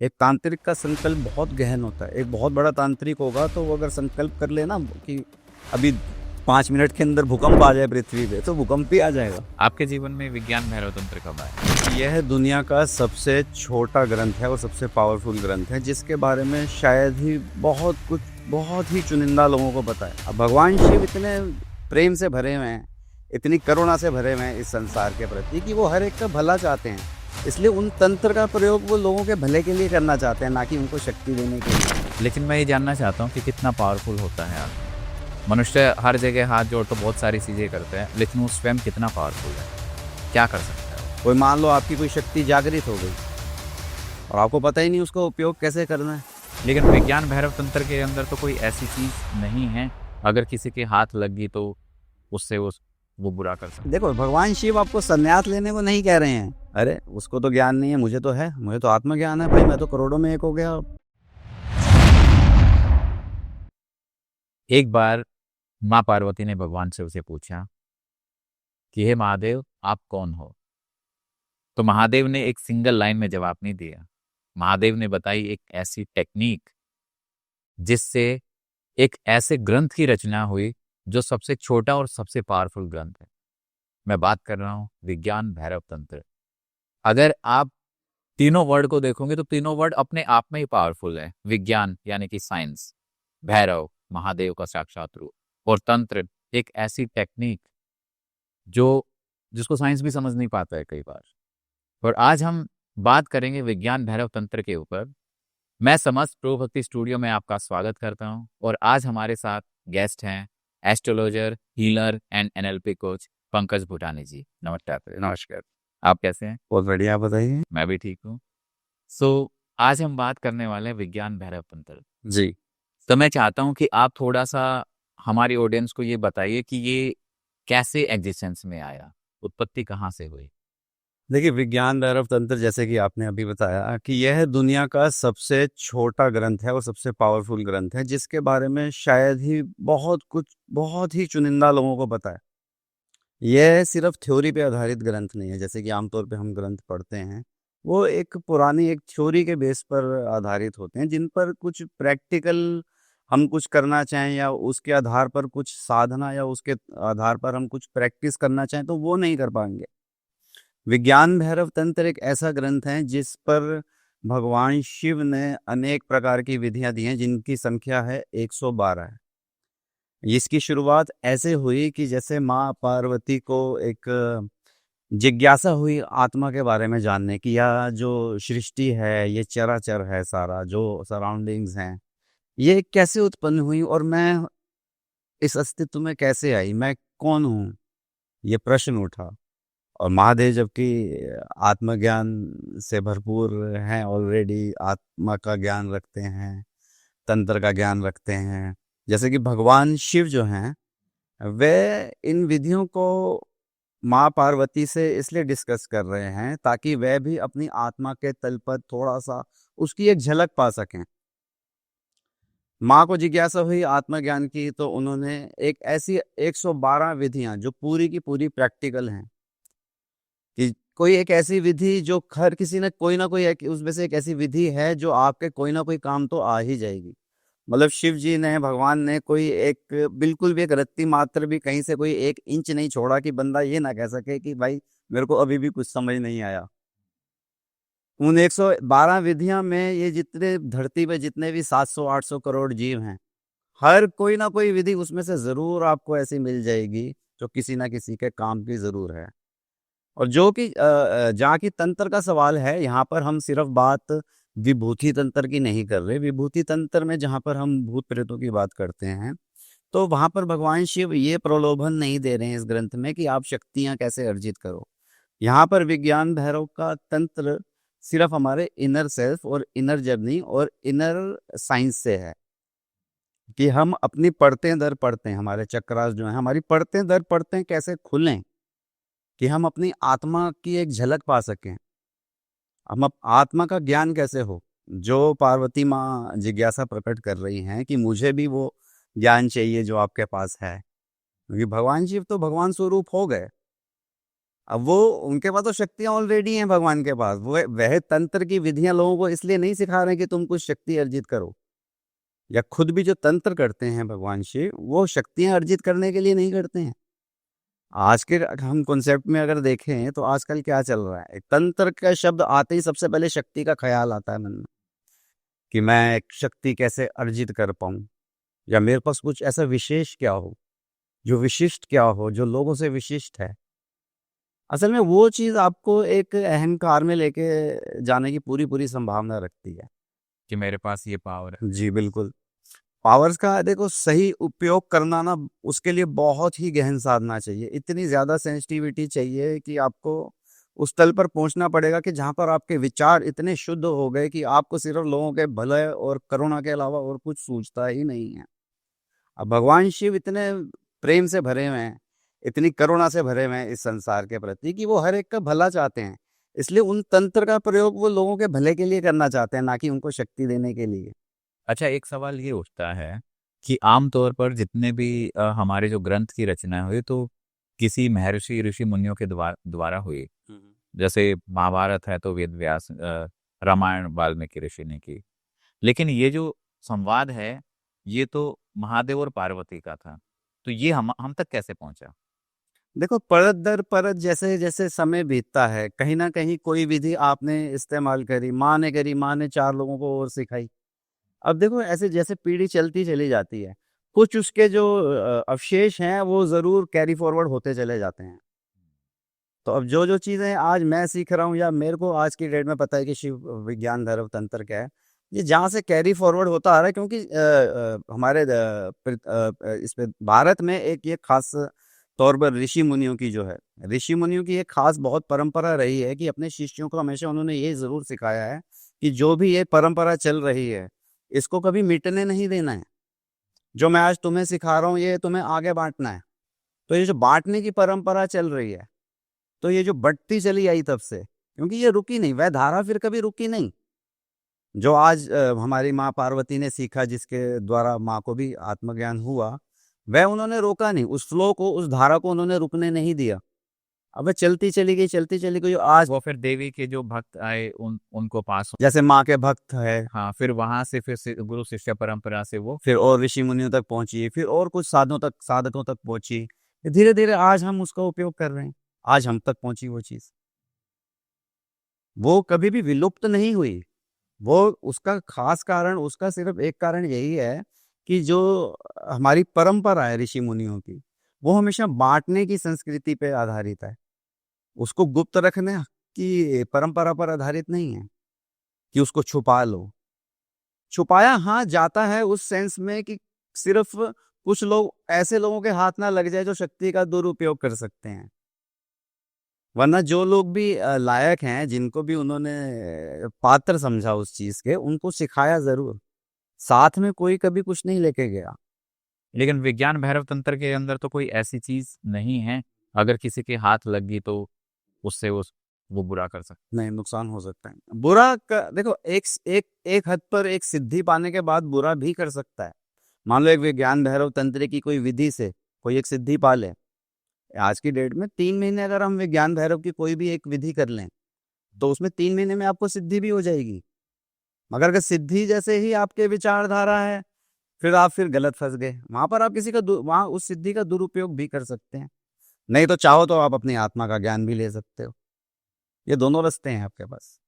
एक तांत्रिक का संकल्प बहुत गहन होता है। एक बहुत बड़ा तांत्रिक होगा तो वो अगर संकल्प कर लेना कि अभी 5 मिनट के अंदर भूकंप आ जाए पृथ्वी पे, तो भूकंप भी आ जाएगा। आपके जीवन में विज्ञान भैरव तंत्र कब आया? यह दुनिया का सबसे छोटा ग्रंथ है और सबसे पावरफुल ग्रंथ है, जिसके बारे में शायद ही बहुत ही चुनिंदा लोगों को पता है। अब भगवान शिव इतने प्रेम से भरे हुए हैं, इतनी करुणा से भरे हुए हैं इस संसार के प्रति कि वो हर एक का भला चाहते हैं। इसलिए उन तंत्र का प्रयोग वो लोगों के भले के लिए करना चाहते हैं, ना कि उनको शक्ति देने के लिए। लेकिन मैं ये जानना चाहता हूँ कि कितना पावरफुल होता है आदमी। मनुष्य हर जगह हाथ जोड़ तो बहुत सारी चीज़ें करते हैं, लेकिन वो स्वयं कितना पावरफुल है, क्या कर सकता है? कोई मान लो आपकी कोई शक्ति जागृत हो गई और आपको पता ही नहीं उसका उपयोग कैसे करना है। लेकिन विज्ञान भैरव तंत्र के अंदर तो कोई ऐसी चीज़ नहीं है, अगर किसी के हाथ लग गई तो उससे वो बुरा कर सकता है। देखो, भगवान शिव आपको संन्यास लेने को नहीं कह रहे हैं। अरे उसको तो ज्ञान नहीं है, मुझे तो है, मुझे तो आत्मज्ञान है भाई, मैं तो करोड़ों में एक हो गया। एक बार माँ पार्वती ने भगवान से उसे पूछा कि हे महादेव, आप कौन हो? तो महादेव ने एक सिंगल लाइन में जवाब नहीं दिया। महादेव ने बताई एक ऐसी टेक्निक जिससे एक ऐसे ग्रंथ की रचना हुई जो सबसे छोटा और सबसे पावरफुल ग्रंथ है। मैं बात कर रहा हूं विज्ञान भैरव तंत्र। अगर आप तीनों वर्ड को देखोगे तो तीनों वर्ड अपने आप में ही पावरफुल है। विज्ञान यानी कि साइंस, भैरव महादेव का साक्षात रूप, और तंत्र एक ऐसी टेक्निक जो जिसको साइंस भी समझ नहीं पाता है कई बार। और आज हम बात करेंगे विज्ञान भैरव तंत्र के ऊपर। मैं समस्त प्रो भक्ति स्टूडियो में आपका स्वागत करता हूं और आज हमारे साथ गेस्ट हैं astrologer, healer and NLP coach Pankaj Bhutani ji. नमस्कार। नमस्कार। आप कैसे हैं? बहुत बढ़िया, आप बताइए। मैं भी ठीक हूँ। सो आज हम बात करने वाले हैं विज्ञान भैरव तंत्र। जी। तो मैं चाहता हूँ कि आप थोड़ा सा हमारी ऑडियंस को ये बताइए कि ये कैसे एग्जिस्टेंस में आया, उत्पत्ति कहाँ से हुई? देखिए, विज्ञान भैरव तंत्र, जैसे कि आपने अभी बताया कि यह दुनिया का सबसे छोटा ग्रंथ है और सबसे पावरफुल ग्रंथ है, जिसके बारे में शायद ही बहुत ही चुनिंदा लोगों को पता है। यह सिर्फ थ्योरी पे आधारित ग्रंथ नहीं है, जैसे कि आमतौर पे हम ग्रंथ पढ़ते हैं। वो एक पुरानी एक थ्योरी के बेस पर आधारित होते हैं, जिन पर कुछ प्रैक्टिकल हम कुछ करना चाहें या उसके आधार पर कुछ साधना या उसके आधार पर हम कुछ प्रैक्टिस करना चाहें तो वो नहीं कर पाएंगे। विज्ञान भैरव तंत्र एक ऐसा ग्रंथ है जिस पर भगवान शिव ने अनेक प्रकार की विधियां दी हैं, जिनकी संख्या है 112 है। इसकी शुरुआत ऐसे हुई कि जैसे माँ पार्वती को एक जिज्ञासा हुई आत्मा के बारे में जानने की, या जो सृष्टि है, ये चराचर है, सारा जो सराउंडिंग्स हैं, ये कैसे उत्पन्न हुई और मैं इस अस्तित्व में कैसे आई, मैं कौन हूँ, ये प्रश्न उठा। और महादेव जबकि आत्मज्ञान से भरपूर हैं, ऑलरेडी आत्मा का ज्ञान रखते हैं, तंत्र का ज्ञान रखते हैं, जैसे कि भगवान शिव जो हैं, वे इन विधियों को माँ पार्वती से इसलिए डिस्कस कर रहे हैं ताकि वह भी अपनी आत्मा के तल पर थोड़ा सा उसकी एक झलक पा सकें। माँ को जिज्ञासा हुई आत्मज्ञान की, तो उन्होंने एक ऐसी 112 विधियां जो पूरी की पूरी प्रैक्टिकल हैं, कि कोई एक ऐसी विधि जो हर किसी ने कोई ना कोई उसमें से एक ऐसी विधि है जो आपके कोई ना कोई काम तो आ ही जाएगी। मतलब शिव जी ने, भगवान ने कोई एक बिल्कुल भी एक रत्ती मात्र भी कहीं से कोई 1 इंच नहीं छोड़ा कि बंदा ये ना कह सके कि भाई मेरे को अभी भी कुछ समझ नहीं आया। उन 112 विधियां में ये जितने धरती पे जितने भी 700-800 करोड़ जीव हैं, हर कोई ना कोई विधि उसमें से जरूर आपको ऐसी मिल जाएगी जो किसी ना किसी के काम की जरूर है। और जो कि जहाँ की तंत्र का सवाल है, यहाँ पर हम सिर्फ बात विभूति तंत्र की नहीं कर रहे। विभूति तंत्र में जहाँ पर हम भूत प्रेतों की बात करते हैं, तो वहाँ पर भगवान शिव ये प्रलोभन नहीं दे रहे हैं इस ग्रंथ में कि आप शक्तियाँ कैसे अर्जित करो। यहाँ पर विज्ञान भैरव का तंत्र सिर्फ हमारे इनर सेल्फ और इनर जर्नी और इनर साइंस से है, कि हम अपनी परतें दर परतें, हमारे चक्रास जो हैं, हमारी परतें दर परतें कैसे खुलें कि हम अपनी आत्मा की एक झलक पा सकें। हम आत्मा का ज्ञान कैसे हो, जो पार्वती माँ जिज्ञासा प्रकट कर रही हैं कि मुझे भी वो ज्ञान चाहिए जो आपके पास है, क्योंकि भगवान शिव तो भगवान स्वरूप हो गए। अब वो उनके पास तो शक्तियां ऑलरेडी हैं भगवान के पास, वो वह तंत्र की विधियां लोगों को इसलिए नहीं सिखा रहे हैं कि तुम कुछ शक्ति अर्जित करो, या खुद भी जो तंत्र करते हैं भगवान शिव वो शक्तियां अर्जित करने के लिए नहीं करते हैं। आज के हम कॉन्सेप्ट में अगर देखें तो आजकल क्या चल रहा है, तंत्र का शब्द आते ही सबसे पहले शक्ति का ख्याल आता है मन में, कि मैं एक शक्ति कैसे अर्जित कर पाऊं, या मेरे पास कुछ ऐसा विशेष क्या हो, जो विशिष्ट क्या हो, जो लोगों से विशिष्ट है। असल में वो चीज आपको एक अहंकार में लेके जाने की पूरी पूरी संभावना रखती है। कि मेरे पास ये पावर है। जी बिल्कुल। पावर्स का देखो सही उपयोग करना ना, उसके लिए बहुत ही गहन साधना चाहिए, इतनी ज्यादा सेंसिटिविटी चाहिए कि आपको उस तल पर पहुंचना पड़ेगा कि जहां पर आपके विचार इतने शुद्ध हो गए कि आपको सिर्फ लोगों के भले और करुणा के अलावा और कुछ सूझता ही नहीं है। अब भगवान शिव इतने प्रेम से भरे हुए हैं, इतनी करुणा से भरे हुए हैं इस संसार के प्रति कि वो हर एक का भला चाहते हैं, इसलिए उन तंत्र का प्रयोग वो लोगों के भले के लिए करना चाहते हैं, ना कि उनको शक्ति देने के लिए। अच्छा, एक सवाल ये उठता है कि आमतौर पर जितने भी हमारे जो ग्रंथ की रचना हुई तो किसी महर्षि ऋषि मुनियों के द्वारा हुई। जैसे महाभारत है तो वेद व्यास, रामायण वाल्मीकि ऋषि ने की। लेकिन ये जो संवाद है ये तो महादेव और पार्वती का था, तो ये हम तक कैसे पहुंचा? देखो परत दर परत जैसे जैसे समय बीतता है, कहीं ना कहीं कोई विधि आपने इस्तेमाल करी, माँ ने करी, माँ ने 4 लोगों को और सिखाई। अब देखो ऐसे जैसे पीढ़ी चलती चली जाती है, कुछ उसके जो अवशेष हैं वो जरूर कैरी फॉरवर्ड होते चले जाते हैं। तो अब जो जो चीजें आज मैं सीख रहा हूँ, या मेरे को आज की डेट में पता है कि शिव विज्ञान धर्म तंत्र क्या है, ये जहाँ से कैरी फॉरवर्ड होता आ रहा है, क्योंकि हमारे इस पे भारत में एक ये खास तौर पर ऋषि मुनियों की जो है, ऋषि मुनियों की एक खास बहुत परंपरा रही है कि अपने शिष्यों को हमेशा उन्होंने ये जरूर सिखाया है कि जो भी ये परंपरा चल रही है इसको कभी मिटने नहीं देना है। जो मैं आज तुम्हें सिखा रहा हूँ ये तुम्हें आगे बांटना है। तो ये जो बांटने की परंपरा चल रही है, तो ये जो बढ़ती चली आई तब से, क्योंकि ये रुकी नहीं, वह धारा फिर कभी रुकी नहीं। जो आज हमारी माँ पार्वती ने सीखा, जिसके द्वारा माँ को भी आत्मज्ञान हुआ, वह उन्होंने रोका नहीं, उस फ्लो को, उस धारा को उन्होंने रुकने नहीं दिया। अब वह चलती चली गई, चलती चली गई। आज वो फिर देवी के जो भक्त आए उनको पास। जैसे माँ के भक्त है, हाँ, फिर वहां से फिर गुरु शिष्य परंपरा से वो फिर और ऋषि मुनियों तक पहुंची, फिर और कुछ साधनों तक, साधकों तक पहुंची, धीरे धीरे आज हम उसका उपयोग कर रहे हैं, आज हम तक पहुंची वो चीज। वो कभी भी विलुप्त नहीं हुई। वो उसका खास कारण, उसका सिर्फ एक कारण यही है कि जो हमारी परंपरा है ऋषि मुनियों की, वो हमेशा बांटने की संस्कृति पे आधारित है। उसको गुप्त रखने की परंपरा पर आधारित नहीं है कि उसको छुपा लो। छुपाया हाँ जाता है उस सेंस में कि सिर्फ कुछ लोग, ऐसे लोगों के हाथ ना लग जाए जो शक्ति का दुरुपयोग कर सकते हैं, वरना जो लोग भी लायक हैं, जिनको भी उन्होंने पात्र समझा उस चीज के, उनको सिखाया जरूर, साथ में कोई कभी कुछ नहीं लेके गया। लेकिन विज्ञान भैरव तंत्र के अंदर तो कोई ऐसी चीज नहीं है, अगर किसी के हाथ लग गई तो उससे वो बुरा कर सकता। नहीं, नुकसान हो सकता है। बुरा देखो एक एक एक हद पर एक सिद्धि पाने के बाद बुरा भी कर सकता है। मान लो एक विज्ञान भैरव तंत्र की कोई विधि से कोई एक सिद्धि पा ले, आज की डेट में 3 महीने अगर हम विज्ञान भैरव की कोई भी एक विधि कर लें तो उसमें 3 महीने में आपको सिद्धि भी हो जाएगी। मगर अगर सिद्धि जैसे ही आपके विचारधारा है, फिर आप फिर गलत फंस गए, वहां पर आप किसी का वहां उस सिद्धि का दुरुपयोग भी कर सकते हैं। नहीं तो चाहो तो आप अपनी आत्मा का ज्ञान भी ले सकते हो। ये दोनों रास्ते हैं आपके पास।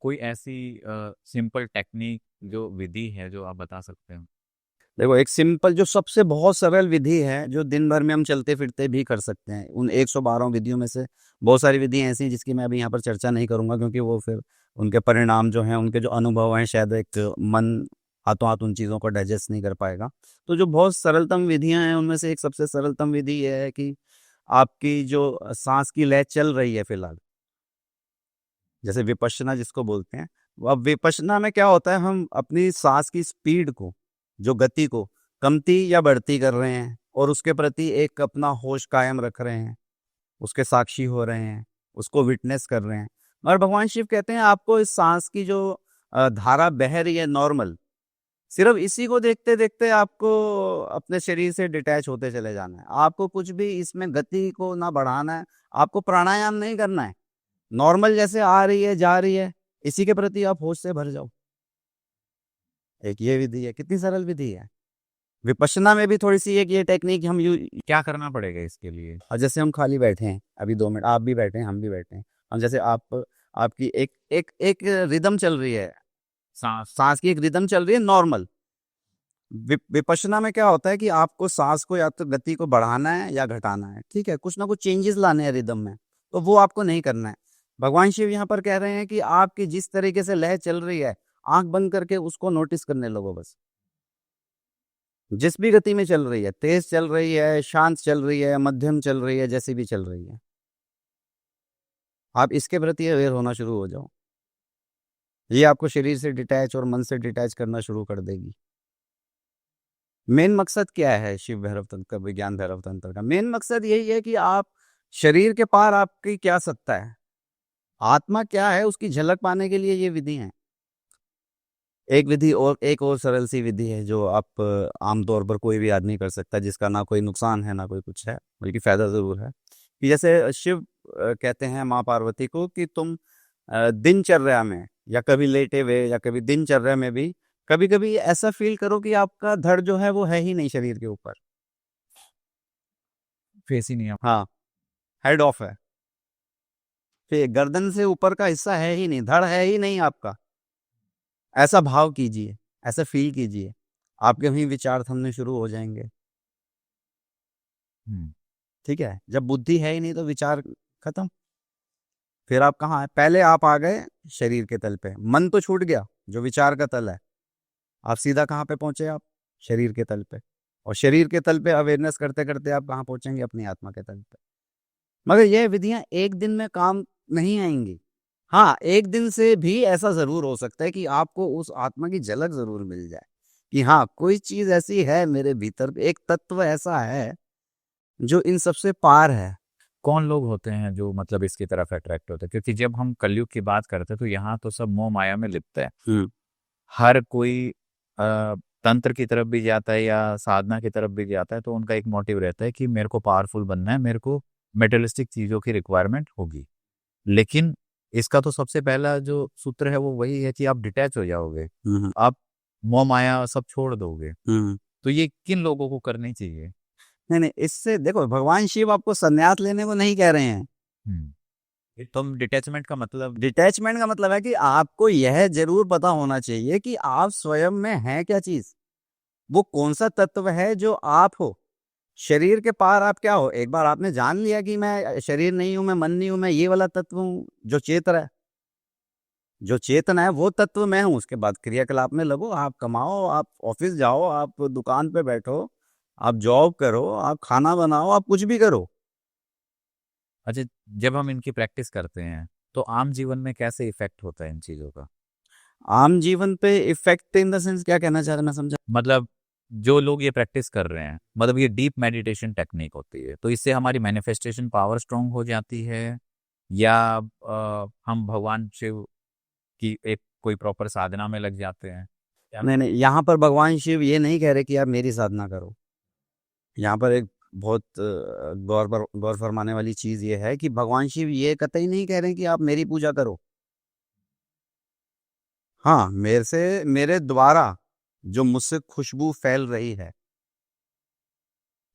कोई ऐसी सिंपल टेक्निक जो विधि है जो आप बता सकते हो? देखो एक सिंपल जो सबसे बहुत सरल विधि है, जो दिन भर में हम चलते फिरते भी कर सकते हैं, उन 112 विधियों में से बहुत सारी विधियां ऐसी हैं जिसकी मैं अभी यहाँ पर चर्चा नहीं करूंगा, क्योंकि वो फिर उनके परिणाम जो हैं, उनके जो अनुभव हैं, शायद एक मन हाथों हाथ उन चीज़ों को डाइजेस्ट नहीं कर पाएगा। तो जो बहुत सरलतम विधियां हैं उनमें से एक सबसे सरलतम विधि ये है कि आपकी जो सांस की लय चल रही है फिलहाल, जैसे विपश्यना जिसको बोलते हैं, अब विपश्यना में क्या होता है, हम अपनी सांस की स्पीड को, जो गति को कमती या बढ़ती कर रहे हैं और उसके प्रति एक अपना होश कायम रख रहे हैं, उसके साक्षी हो रहे हैं, उसको विटनेस कर रहे हैं। और भगवान शिव कहते हैं आपको इस सांस की जो धारा बह रही है नॉर्मल, सिर्फ इसी को देखते देखते आपको अपने शरीर से डिटैच होते चले जाना है। आपको कुछ भी इसमें गति को ना बढ़ाना है, आपको प्राणायाम नहीं करना है। नॉर्मल जैसे आ रही है, जा रही है, इसी के प्रति आप होश से भर जाओ। एक ये विधि है, कितनी सरल विधि है। विपश्यना में भी थोड़ी-सी एक ये टेक्निक हम यू क्या करना पड़ेगा इसके लिए? जैसे हम खाली बैठे हैं, अभी 2 मिनट आप भी बैठे हैं, हम भी बैठे हैं। हम जैसे आपकी एक एक एक रिदम चल रही है, सांस। साँस की एक रिदम चल रही है नॉर्मल। विपश्यना में क्या होता है कि आपको साँस को या तो गति को बढ़ाना है या घटाना है, ठीक है? कुछ ना कुछ चेंजेस लाने हैं रिदम में, तो वो आपको नहीं करना है। भगवान शिव यहाँ पर कह रहे हैं कि आपकी जिस तरीके से लय चल रही है, आँख बंद करके उसको नोटिस करने लगो बस। जिस भी गति में चल रही है, तेज़ चल रही है, शांत चल रही है, मध्यम चल रही है, जैसी भी चल रही है। आप इसके प्रति अवेयर होना शुरू हो जाओ। ये आपको शरीर से डिटैच और मन से डिटैच करना शुरू कर देगी। मेन मकसद क्या है शिव भैरव तंत्र का, विज्ञान भैरव तंत्र का? मेन मकसद यही है कि आप शरीर के पार आपकी क्या सत्ता है, आत्मा क्या है, उसकी झलक पाने के लिए ये विधि है। एक और सरल सी विधि है जो आप आमतौर पर कोई भी आदमी कर सकता है, जिसका ना कोई नुकसान है ना कोई कुछ है, बल्कि फायदा जरूर है। कि जैसे शिव कहते हैं माँ पार्वती को कि तुम दिनचर्या में या कभी लेटे हुए या कभी दिनचर्या में भी कभी कभी ऐसा फील करो कि आपका धड़ जो है वो है ही नहीं शरीर के ऊपर। फेस ही नहीं है। हाँ, हेड ऑफ है, फिर गर्दन से ऊपर का हिस्सा है ही नहीं, धड़ है ही नहीं आपका। ऐसा भाव कीजिए, ऐसा फील कीजिए, आपके वहीं विचार थमने शुरू हो जाएंगे। हम्म। ठीक है, जब बुद्धि है ही नहीं तो विचार खत्म। फिर आप कहाँ है? पहले आप आ गए शरीर के तल पे, मन तो छूट गया, जो विचार का तल है। आप सीधा कहाँ पे पहुंचे? आप शरीर के तल पे। और शरीर के तल पे अवेयरनेस करते करते आप कहाँ पहुंचेंगे? अपनी आत्मा के तल पे। मगर ये विधियां एक दिन में काम नहीं आएंगी। हाँ, एक दिन से भी ऐसा जरूर हो सकता है कि आपको उस आत्मा की झलक जरूर मिल जाए कि हाँ, कोई चीज ऐसी है मेरे भीतर, एक तत्व ऐसा है जो इन सबसे पार है। कौन लोग होते हैं जो मतलब इसकी तरफ अट्रैक्ट होते हैं? क्योंकि जब हम कलयुग की बात करते हैं तो यहाँ तो सब मोह माया में लिप्त है। हर कोई तंत्र की तरफ भी जाता है या साधना की तरफ भी जाता है तो उनका एक मोटिव रहता है कि मेरे को पावरफुल बनना है, मेरे को मेटेरियलिस्टिक चीजों की रिक्वायरमेंट होगी। लेकिन इसका तो सबसे पहला जो सूत्र है वो वही है कि आप डिटैच हो जाओगे, आप मोह माया सब छोड़ दोगे। तो ये किन लोगों को करनी चाहिए? नहीं नहीं, इससे देखो, भगवान शिव आपको संन्यास लेने को नहीं कह रहे हैं। तुम डिटैचमेंट का मतलब? डिटैचमेंट का मतलब है कि आपको यह जरूर पता होना चाहिए कि आप स्वयं में हैं क्या चीज, वो कौन सा तत्व है जो आप हो। शरीर के पार आप क्या हो? एक बार आपने जान लिया कि मैं शरीर नहीं हूं, मैं मन नहीं हूं, मैं ये वाला तत्व हूं जो चेतन है, जो चेतन है वो तत्व मैं हूं। उसके बाद क्रियाकलाप में लगो, आप कमाओ, आप ऑफिस जाओ, आप दुकान पे बैठो, आप जॉब करो, आप खाना बनाओ, आप कुछ भी करो। अच्छा, जब हम इनकी प्रैक्टिस करते हैं तो आम जीवन में कैसे इफेक्ट होता है इन चीजों का? आम जीवन पे इफेक्ट इन द सेंस क्या कहना चाह रहे हैं, मैं समझा। मतलब जो लोग ये प्रैक्टिस कर रहे हैं, मतलब ये डीप मेडिटेशन टेक्निक होती है, तो इससे हमारी मैनिफेस्टेशन पावर स्ट्रांग हो जाती है या हम भगवान शिव की एक कोई प्रॉपर साधना में लग जाते हैं? नहीं नहीं, यहाँ पर भगवान शिव ये नहीं कह रहे कि आप मेरी साधना करो। यहाँ पर एक बहुत गौर फरमाने वाली चीज ये है कि भगवान शिव ये कतई नहीं कह रहे कि आप मेरी पूजा करो। हाँ, मेरे द्वारा जो मुझसे खुशबू फैल रही है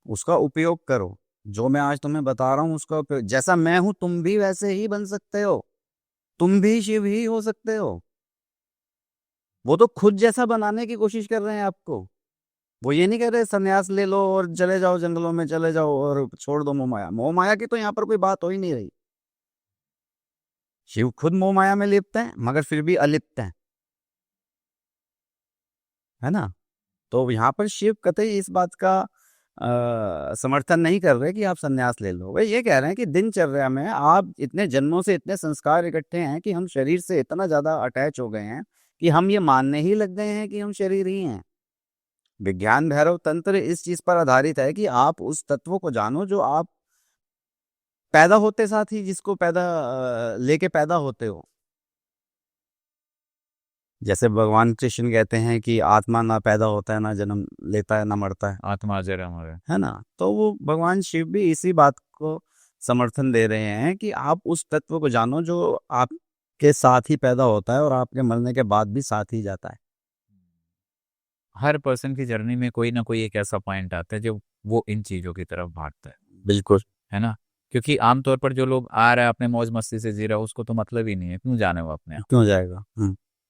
उसका उपयोग करो। जो मैं आज तुम्हें बता रहा हूँ उसका उपयोग, जैसा मैं हूं तुम भी वैसे ही बन सकते हो, तुम भी शिव ही हो सकते हो। वो तो खुद जैसा बनाने की कोशिश कर रहे हैं आपको। वो ये नहीं कह रहे संन्यास ले लो और चले जाओ, जंगलों में चले जाओ और छोड़ दो मोह माया। मोह माया की तो यहाँ पर कोई बात हो ही नहीं रही। शिव खुद मोह माया में लिप्त हैं मगर फिर भी अलिप्त हैं, है ना? तो यहाँ पर शिव कतई इस बात का समर्थन नहीं कर रहे कि आप संन्यास ले लो। वे ये कह रहे हैं कि दिनचर्या में आप इतने जन्मों से इतने संस्कार इकट्ठे हैं कि हम शरीर से इतना ज्यादा अटैच हो गए हैं कि हम ये मानने ही लग गए हैं कि हम शरीर ही हैं। विज्ञान भैरव तंत्र इस चीज पर आधारित है कि आप उस तत्व को जानो जो आप पैदा होते साथ ही जिसको पैदा लेके पैदा होते हो। जैसे भगवान कृष्ण कहते हैं कि आत्मा ना पैदा होता है, ना जन्म लेता है, ना मरता आत्मा अजर अमर है। है ना। तो वो भगवान शिव भी इसी बात को समर्थन दे रहे हैं कि आप उस तत्व को जानो जो आपके साथ ही पैदा होता है और आपके मरने के बाद भी साथ ही जाता है। हर पर्सन की जर्नी में कोई ना कोई एक ऐसा पॉइंट आता है जो वो इन चीजों की तरफ भागता है बिल्कुल। ना। क्योंकि आमतौर पर जो लोग आ रहा है अपने मौज मस्ती से जी रहा है, उसको तो मतलब ही नहीं है, क्यों जाने वो अपने आप। क्यों जाएगा।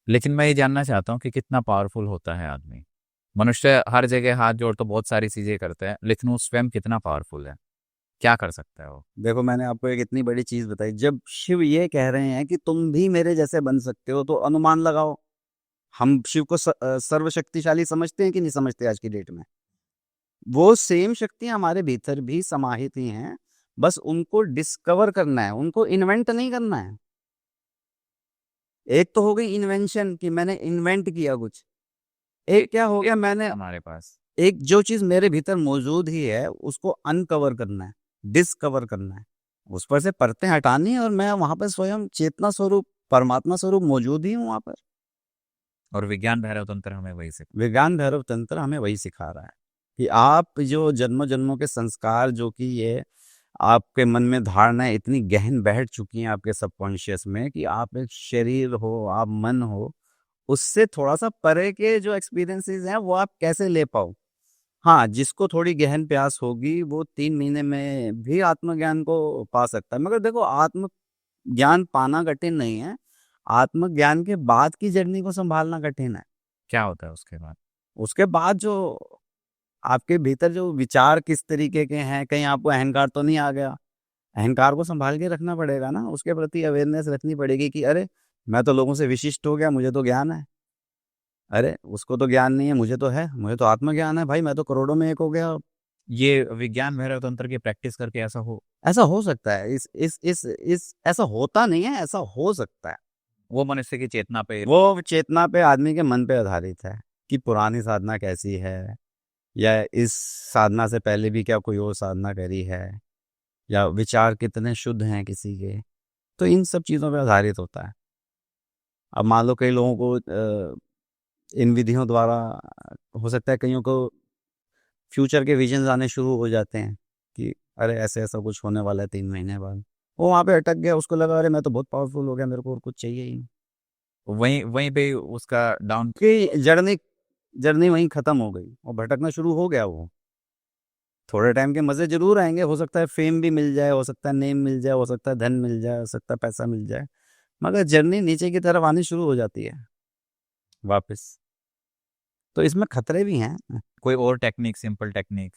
लेकिन मैं ये जानना चाहता हूँ कि कितना पावरफुल होता है आदमी। मनुष्य हर जगह हाथ जोड़ तो बहुत सारी चीजें करते हैं, लेकिन वो स्वयं कितना पावरफुल है, क्या कर सकता है वो। देखो मैंने आपको एक इतनी बड़ी चीज बताई, जब शिव ये कह रहे हैं कि तुम भी मेरे जैसे बन सकते हो, तो अनुमान लगाओ हम शिव को सर्वशक्तिशाली समझते हैं कि नहीं समझते आज की डेट में। वो सेम शक्तियां हमारे भीतर भी समाहित ही हैं, बस उनको डिस्कवर करना है, उनको इन्वेंट नहीं करना है। एक तो हो गई इन्वेंशन कि मैंने इन्वेंट किया कुछ, एक क्या हो गया मैंने हमारे पास एक जो चीज मेरे भीतर मौजूद ही है उसको अनकवर करना है, डिस्कवर करना है, उस पर से परतें हटानी है, और मैं वहां पर स्वयं चेतना स्वरूप परमात्मा स्वरूप मौजूद ही हूँ वहां पर। और विज्ञान भैरव तंत्र हमें वही से। विज्ञान भैरव तंत्र हमें वही सिखा रहा है कि आप जो जन्मों जन्मों के संस्कार, जो कि ये आपके मन में धारणाएं इतनी गहन बैठ चुकी हैं आपके सबकॉन्शियस में कि आप एक शरीर हो, आप मन हो, उससे थोड़ा सा परे के जो एक्सपीरियंसेस हैं वो आप कैसे ले पाओ। हाँ, जिसको थोड़ी गहन प्यास होगी वो 3 महीने में भी आत्मज्ञान को पा सकता है, मगर देखो आत्मज्ञान पाना कठिन नहीं है, आत्मज्ञान के बाद की जर्नी को संभालना कठिन है। क्या होता है उसके बाद? उसके बाद जो आपके भीतर जो विचार किस तरीके के हैं, कहीं आपको अहंकार तो नहीं आ गया, अहंकार को संभाल के रखना पड़ेगा ना, उसके प्रति अवेयरनेस रखनी पड़ेगी कि अरे मैं तो लोगों से विशिष्ट हो गया, मुझे तो ज्ञान है, अरे उसको तो ज्ञान नहीं है, मुझे तो है, मुझे तो आत्मज्ञान है भाई, मैं तो करोड़ों में एक हो गया। ये विज्ञान भैरव तंत्र की प्रैक्टिस करके ऐसा हो? ऐसा हो सकता है, इस ऐसा होता नहीं है, ऐसा हो सकता है। वो मनुष्य की चेतना पे। वो चेतना पे, आदमी के मन पे आधारित है कि पुरानी साधना कैसी है, या इस साधना से पहले भी क्या कोई और साधना करी है, या विचार कितने शुद्ध हैं किसी के, तो इन सब चीज़ों पे आधारित होता है। अब मान लो कई लोगों को इन विधियों द्वारा हो सकता है कईयों को फ्यूचर के विजन्स आने शुरू हो जाते हैं कि अरे ऐसे ऐसा कुछ होने वाला है 3 महीने बाद, वो वहाँ पे अटक गया, उसको लगा अरे मैं तो बहुत पावरफुल हो गया, मेरे को और कुछ चाहिए ही नहीं, वहीं वहीं पे उसका डाउन। कि जर्नी जर्नी वहीं खत्म हो गई और भटकना शुरू हो गया वो। थोड़े टाइम के मजे जरूर आएंगे, हो सकता है फेम भी मिल जाए, हो सकता है नेम मिल जाए, हो सकता है धन मिल जाए, हो सकता है पैसा मिल जाए, मगर जर्नी नीचे की तरफ आनी शुरू हो जाती है वापस। तो इसमें खतरे भी हैं। कोई और टेक्निक, सिंपल टेक्निक?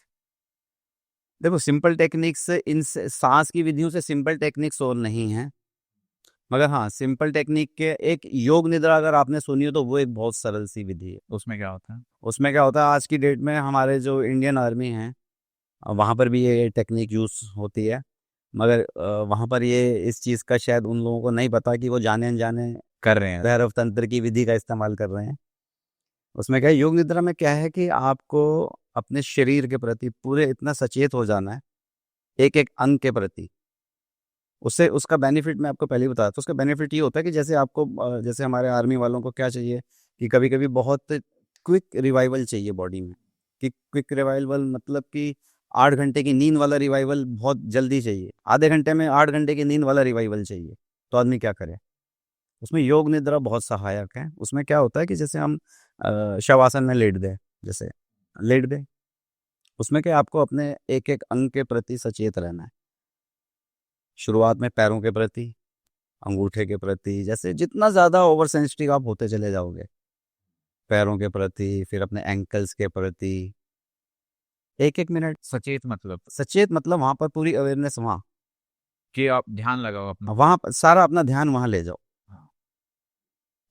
देखो सिंपल टेक्निक्स इन सांस की विधियों से सिंपल टेक्निक्स और नहीं है, मगर हाँ सिंपल टेक्निक के एक योग निद्रा अगर आपने सुनी हो तो वो एक बहुत सरल सी विधि है। उसमें क्या होता है? उसमें क्या होता है, आज की डेट में हमारे जो इंडियन आर्मी है वहाँ पर भी ये टेक्निक यूज होती है, मगर वहाँ पर ये इस चीज़ का शायद उन लोगों को नहीं पता कि वो जाने अनजाने कर रहे हैं। भैरव तंत्र की विधि का इस्तेमाल कर रहे हैं। उसमें क्या है, योग निद्रा में क्या है कि आपको अपने शरीर के प्रति पूरे इतना सचेत हो जाना है, एक एक अंग के प्रति। उससे उसका बेनिफिट मैं आपको पहले ही बताया था। उसका बेनिफिट ये होता है कि जैसे आपको जैसे हमारे आर्मी वालों को क्या चाहिए कि कभी कभी बहुत क्विक रिवाइवल चाहिए बॉडी में, कि क्विक रिवाइवल मतलब कि 8 घंटे की नींद वाला रिवाइवल बहुत जल्दी चाहिए, आधे घंटे में 8 घंटे की नींद वाला रिवाइवल चाहिए, तो आदमी क्या करे। उसमें योग निद्रा बहुत सहायक है। उसमें क्या होता है कि जैसे हम शवासन में लेट दें, जैसे लेट दें, उसमें क्या आपको अपने एक एक अंग के प्रति सचेत रहना है। शुरुआत में पैरों के प्रति, अंगूठे के प्रति, जैसे जितना ज़्यादा ओवर सेंसिटिव आप होते चले जाओगे, पैरों के प्रति, फिर अपने एंकल्स के प्रति, एक एक मिनट सचेत मतलब सचेत मतलब वहाँ पर पूरी अवेयरनेस, वहाँ कि आप ध्यान लगाओ अपना। वहाँ पर सारा अपना ध्यान वहाँ ले जाओ। हाँ।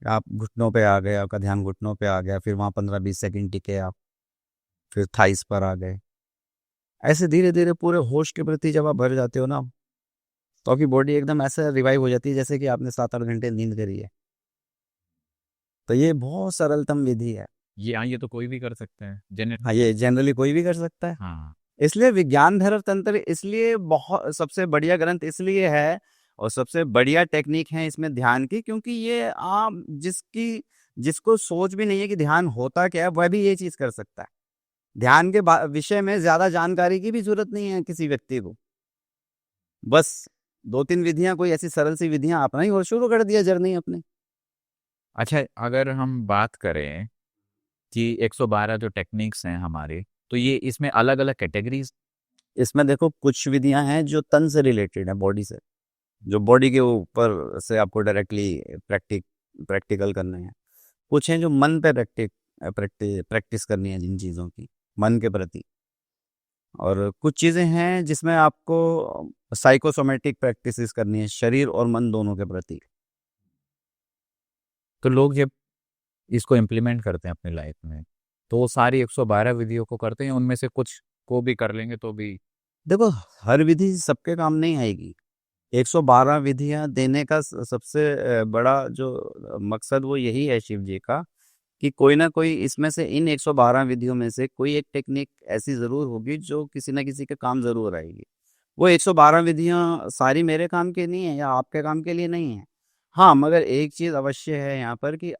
आप घुटनों पे आ गए, आपका ध्यान घुटनों पे आ गया, फिर वहाँ 15-20 सेकंड टिके आप, फिर थाइस पर आ गए। ऐसे धीरे धीरे पूरे होश के प्रति जब आप भर जाते हो ना, तो आपकी बॉडी एकदम ऐसे रिवाइव हो जाती है जैसे कि आपने 7-8 घंटे नींद करी है। तो ये बहुत सरलतम विधि है। ये तो कोई भी कर सकते हैं, हाँ, ये जनरली कोई भी कर सकता है। हाँ। इसलिए विज्ञान भैरव तंत्र इसलिए बहुत सबसे बढ़िया ग्रंथ इसलिए है, और सबसे बढ़िया टेक्निक है इसमें ध्यान की, क्योंकि ये आप जिसकी जिसको सोच भी नहीं है कि ध्यान होता क्या है, वह भी ये चीज कर सकता है। ध्यान के विषय में ज्यादा जानकारी की भी जरूरत नहीं है किसी व्यक्ति को, बस 2-3 विधियां, कोई ऐसी सरल सी विधियां अपना ही और शुरू कर दिया जर्नी अपनी। अच्छा, अगर हम बात करें कि 112 जो टेक्निक्स हैं हमारे, तो ये इसमें अलग अलग कैटेगरीज। इसमें देखो कुछ विधियां हैं जो तन से रिलेटेड है, बॉडी से, जो बॉडी के ऊपर से आपको डायरेक्टली प्रैक्टिकल करने हैं। कुछ हैं जो मन पे प्रैक्टिस करनी है जिन चीज़ों की, मन के प्रति। और कुछ चीज़ें हैं जिसमें आपको साइकोसोमेटिक प्रैक्टिसेस करनी है, शरीर और मन दोनों के प्रति। तो लोग जब इसको इम्प्लीमेंट करते हैं अपनी लाइफ में, तो वो सारी 112 विधियों को करते हैं, उनमें से कुछ को भी कर लेंगे तो भी। देखो, हर विधि सबके काम नहीं आएगी। 112 विधियां देने का सबसे बड़ा जो मकसद वो यही है शिव जी का, कि कोई ना कोई इसमें से, इन 112 विधियों में से कोई एक टेक्निक ऐसी जरूर होगी जो किसी ना किसी के काम जरूर आएगी। वो 112 विधियां सारी मेरे काम के नहीं है या आपके काम के लिए नहीं है। हाँ, मगर एक चीज अवश्य है यहाँ पर कि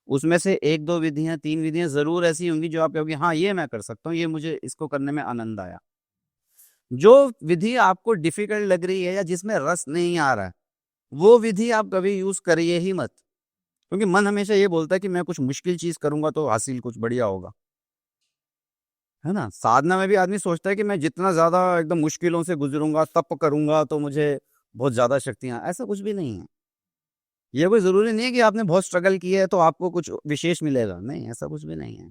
उसमें से 1-2 विधियां, 3 विधियां जरूर ऐसी होंगी जो आप कहोगे हाँ ये मैं कर सकता हूँ, ये मुझे इसको करने में आनंद आया। जो विधि आपको डिफिकल्ट लग रही है या जिसमें रस नहीं आ रहा है, वो विधि आप कभी यूज करिए ही मत, क्योंकि मन हमेशा ये बोलता है कि मैं कुछ मुश्किल चीज करूंगा तो हासिल कुछ बढ़िया होगा, है ना। साधना में भी आदमी सोचता है कि मैं जितना ज्यादा एकदम मुश्किलों से गुजरूंगा, तप करूंगा तो मुझे बहुत ज्यादा शक्तियां, ऐसा कुछ भी नहीं है। ये कोई जरूरी नहीं है कि आपने बहुत स्ट्रगल किया है तो आपको कुछ विशेष मिलेगा, नहीं, ऐसा कुछ भी नहीं है।